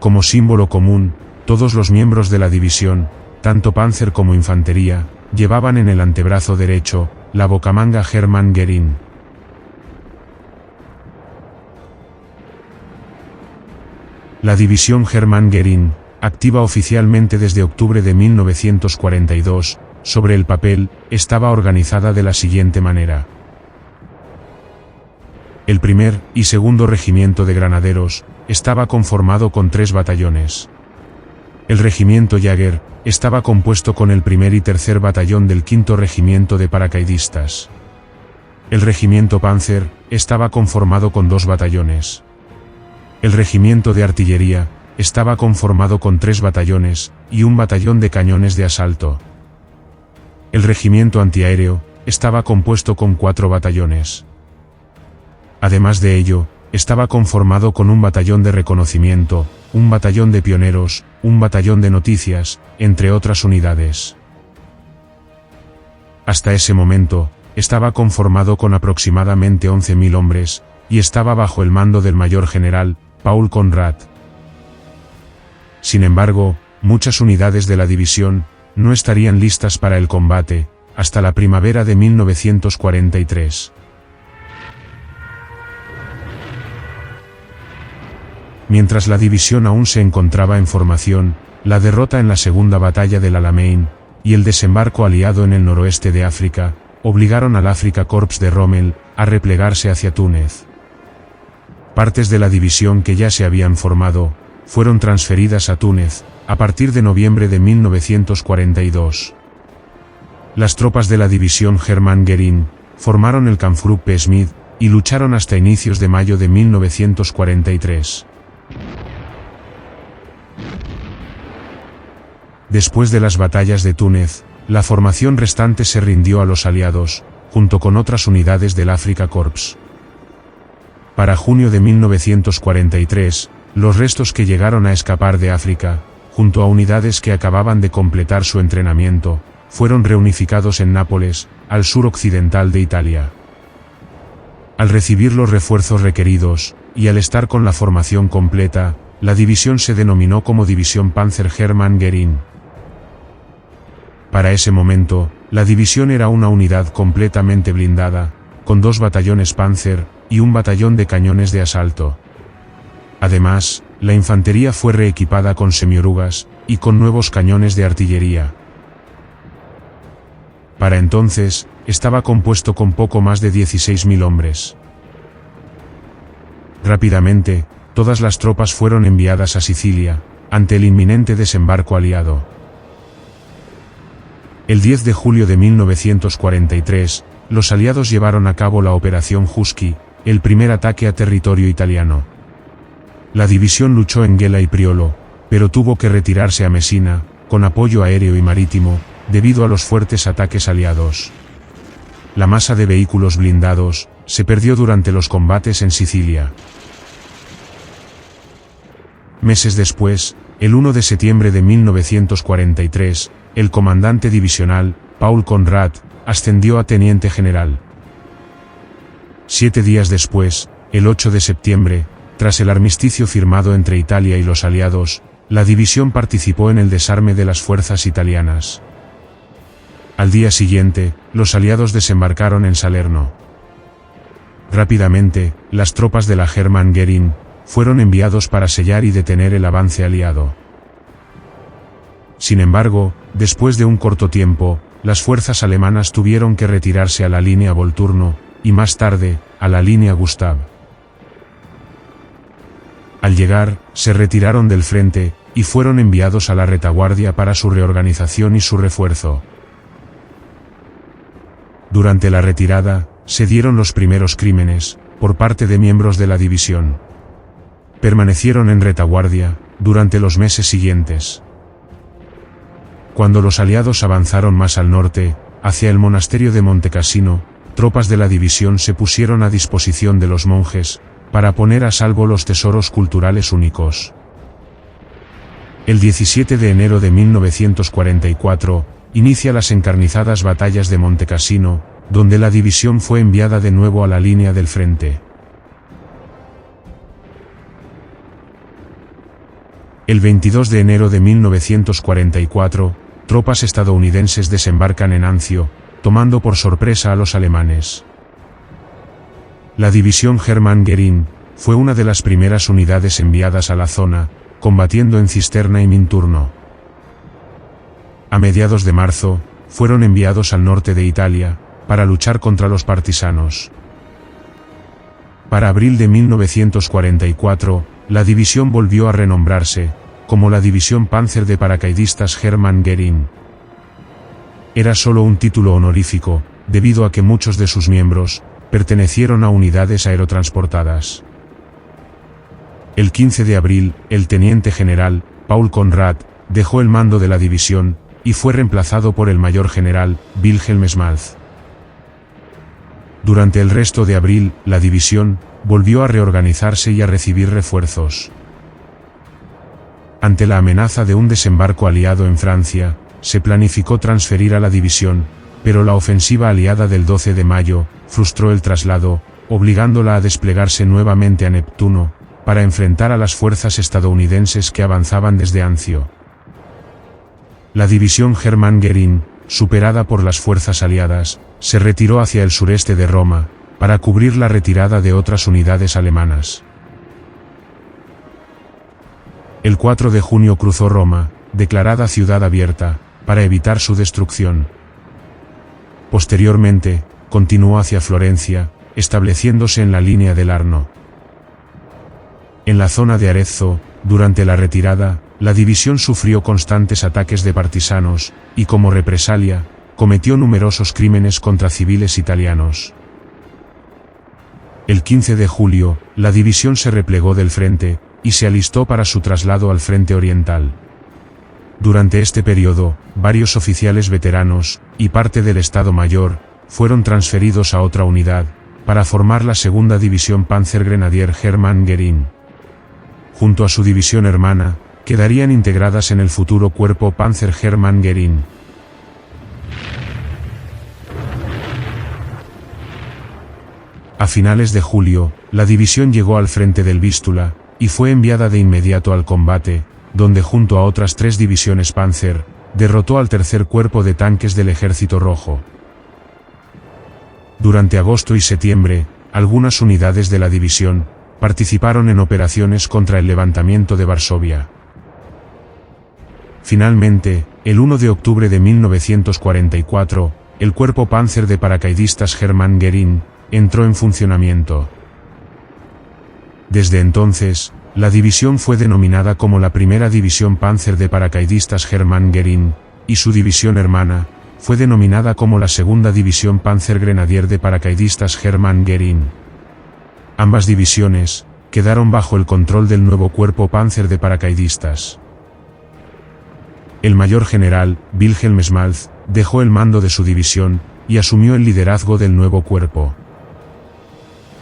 Como símbolo común, todos los miembros de la división, tanto Panzer como infantería, llevaban en el antebrazo derecho la bocamanga Hermann Göring. La división Hermann Göring, activa oficialmente desde octubre de 1942, sobre el papel, estaba organizada de la siguiente manera. El primer y segundo regimiento de granaderos estaba conformado con 3 batallones. El regimiento Jäger estaba compuesto con el primer y tercer batallón del 5º Regimiento de Paracaidistas. El regimiento Panzer estaba conformado con 2 batallones. El regimiento de artillería estaba conformado con 3 batallones y un batallón de cañones de asalto. El regimiento antiaéreo estaba compuesto con 4 batallones. Además de ello, estaba conformado con un batallón de reconocimiento, un batallón de pioneros, un batallón de noticias, entre otras unidades. Hasta ese momento, estaba conformado con aproximadamente 11.000 hombres, y estaba bajo el mando del mayor general, Paul Conrad. Sin embargo, muchas unidades de la división no estarían listas para el combate hasta la primavera de 1943. Mientras la división aún se encontraba en formación, la derrota en la segunda batalla del Alamein y el desembarco aliado en el noroeste de África obligaron al Afrika Korps de Rommel a replegarse hacia Túnez. Partes de la división que ya se habían formado fueron transferidas a Túnez a partir de noviembre de 1942. Las tropas de la división Hermann Göring formaron el Kampfgruppe Schmidt y lucharon hasta inicios de mayo de 1943. Después de las batallas de Túnez, la formación restante se rindió a los aliados, junto con otras unidades del Afrika Korps. Para junio de 1943, los restos que llegaron a escapar de África, junto a unidades que acababan de completar su entrenamiento, fueron reunificados en Nápoles, al sur occidental de Italia. Al recibir los refuerzos requeridos, y al estar con la formación completa, la división se denominó como División Panzer Hermann Göring. Para ese momento, la división era una unidad completamente blindada, con 2 batallones Panzer y un batallón de cañones de asalto. Además, la infantería fue reequipada con semiorugas y con nuevos cañones de artillería. Para entonces, estaba compuesto con poco más de 16.000 hombres. Rápidamente, todas las tropas fueron enviadas a Sicilia, ante el inminente desembarco aliado. El 10 de julio de 1943, los aliados llevaron a cabo la Operación Husky, el primer ataque a territorio italiano. La división luchó en Gela y Priolo, pero tuvo que retirarse a Messina, con apoyo aéreo y marítimo, debido a los fuertes ataques aliados. La masa de vehículos blindados se perdió durante los combates en Sicilia. Meses después, el 1 de septiembre de 1943, el comandante divisional, Paul Conrad, ascendió a teniente general. 7 días después, el 8 de septiembre, tras el armisticio firmado entre Italia y los aliados, la división participó en el desarme de las fuerzas italianas. Al día siguiente, los aliados desembarcaron en Salerno. Rápidamente, las tropas de la Hermann Göring fueron enviados para sellar y detener el avance aliado. Sin embargo, después de un corto tiempo, las fuerzas alemanas tuvieron que retirarse a la línea Volturno, y más tarde, a la línea Gustav. Al llegar, se retiraron del frente, y fueron enviados a la retaguardia para su reorganización y su refuerzo. Durante la retirada, se dieron los primeros crímenes, por parte de miembros de la división. Permanecieron en retaguardia, durante los meses siguientes. Cuando los aliados avanzaron más al norte, hacia el monasterio de Montecassino, tropas de la división se pusieron a disposición de los monjes, para poner a salvo los tesoros culturales únicos. El 17 de enero de 1944, inicia las encarnizadas batallas de Montecassino, donde la división fue enviada de nuevo a la línea del frente. El 22 de enero de 1944, tropas estadounidenses desembarcan en Anzio, tomando por sorpresa a los alemanes. La división Hermann Göring fue una de las primeras unidades enviadas a la zona, combatiendo en Cisterna y Minturno. A mediados de marzo, fueron enviados al norte de Italia, para luchar contra los partisanos. Para abril de 1944, la división volvió a renombrarse, como la División Panzer de Paracaidistas Hermann Göring. Era solo un título honorífico, debido a que muchos de sus miembros pertenecieron a unidades aerotransportadas. El 15 de abril, el teniente general, Paul Conrad, dejó el mando de la división, y fue reemplazado por el mayor general, Wilhelm Schmalz. Durante el resto de abril, la división volvió a reorganizarse y a recibir refuerzos. Ante la amenaza de un desembarco aliado en Francia, se planificó transferir a la división, pero la ofensiva aliada del 12 de mayo frustró el traslado, obligándola a desplegarse nuevamente a Neptuno, para enfrentar a las fuerzas estadounidenses que avanzaban desde Anzio. La división Hermann Göring, superada por las fuerzas aliadas, se retiró hacia el sureste de Roma, para cubrir la retirada de otras unidades alemanas. El 4 de junio cruzó Roma, declarada ciudad abierta, para evitar su destrucción. Posteriormente, continuó hacia Florencia, estableciéndose en la línea del Arno. En la zona de Arezzo, durante la retirada, la división sufrió constantes ataques de partisanos, y como represalia, cometió numerosos crímenes contra civiles italianos. El 15 de julio, la división se replegó del frente, y se alistó para su traslado al frente oriental. Durante este periodo, varios oficiales veteranos, y parte del Estado Mayor, fueron transferidos a otra unidad, para formar la segunda división Panzergrenadier Hermann Göring. Junto a su división hermana, quedarían integradas en el futuro cuerpo Panzer Hermann Göring. A finales de julio, la división llegó al frente del Vístula, y fue enviada de inmediato al combate, donde junto a otras 3 divisiones Panzer, derrotó al tercer cuerpo de tanques del Ejército Rojo. Durante agosto y septiembre, algunas unidades de la división participaron en operaciones contra el levantamiento de Varsovia. Finalmente, el 1 de octubre de 1944, el cuerpo Panzer de paracaidistas Hermann Göring entró en funcionamiento. Desde entonces, la división fue denominada como la primera división Panzer de paracaidistas Hermann Göring, y su división hermana fue denominada como la segunda división Panzergrenadier de paracaidistas Hermann Göring. Ambas divisiones quedaron bajo el control del nuevo cuerpo Panzer de paracaidistas. El mayor general, Wilhelm Schmalz, dejó el mando de su división, y asumió el liderazgo del nuevo cuerpo.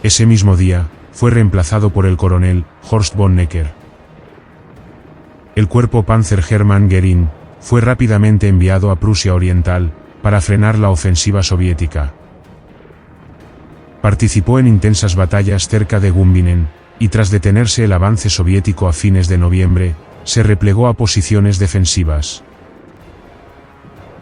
Ese mismo día, fue reemplazado por el coronel, Horst von Necker. El cuerpo Panzer Hermann Göring fue rápidamente enviado a Prusia Oriental, para frenar la ofensiva soviética. Participó en intensas batallas cerca de Gumbinnen, y tras detenerse el avance soviético a fines de noviembre, se replegó a posiciones defensivas.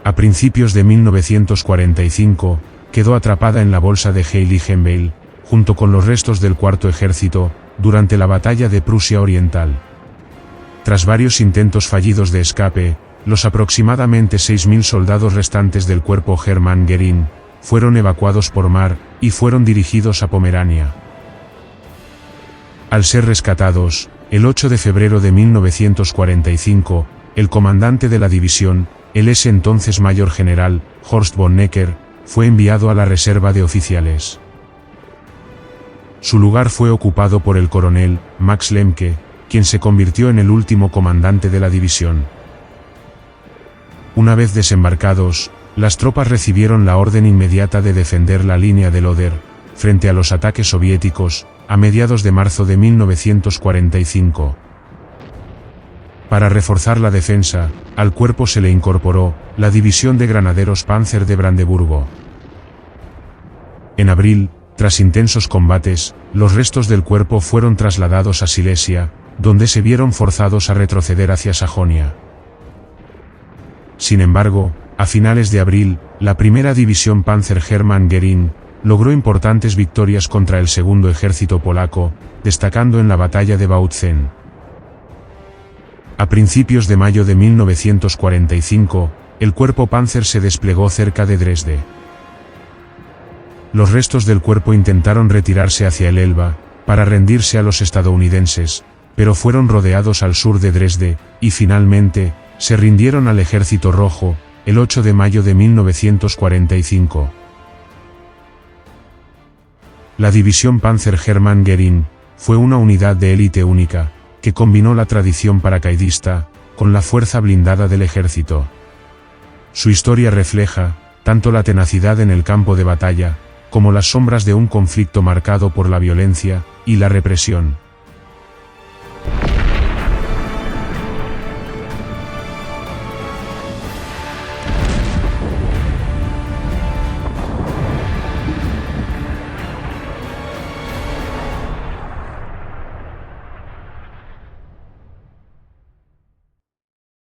A principios de 1945, quedó atrapada en la bolsa de Heiligenbeil, junto con los restos del Cuarto Ejército, durante la batalla de Prusia Oriental. Tras varios intentos fallidos de escape, los aproximadamente 6.000 soldados restantes del cuerpo Hermann Göring fueron evacuados por mar, y fueron dirigidos a Pomerania. Al ser rescatados, el 8 de febrero de 1945, el comandante de la división, el entonces mayor general, Horst von Necker, fue enviado a la reserva de oficiales. Su lugar fue ocupado por el coronel, Max Lemke, quien se convirtió en el último comandante de la división. Una vez desembarcados, las tropas recibieron la orden inmediata de defender la línea del Oder, frente a los ataques soviéticos, a mediados de marzo de 1945. Para reforzar la defensa, al cuerpo se le incorporó la división de granaderos Panzer de Brandeburgo. En abril, tras intensos combates, los restos del cuerpo fueron trasladados a Silesia, donde se vieron forzados a retroceder hacia Sajonia. Sin embargo, a finales de abril, la primera división Panzer Hermann Göring logró importantes victorias contra el segundo ejército polaco, destacando en la batalla de Bautzen. A principios de mayo de 1945, el cuerpo Panzer se desplegó cerca de Dresde. Los restos del cuerpo intentaron retirarse hacia el Elba, para rendirse a los estadounidenses, pero fueron rodeados al sur de Dresde, y finalmente, se rindieron al Ejército Rojo, el 8 de mayo de 1945. La división Panzer Hermann Göring fue una unidad de élite única, que combinó la tradición paracaidista con la fuerza blindada del ejército. Su historia refleja tanto la tenacidad en el campo de batalla, como las sombras de un conflicto marcado por la violencia y la represión.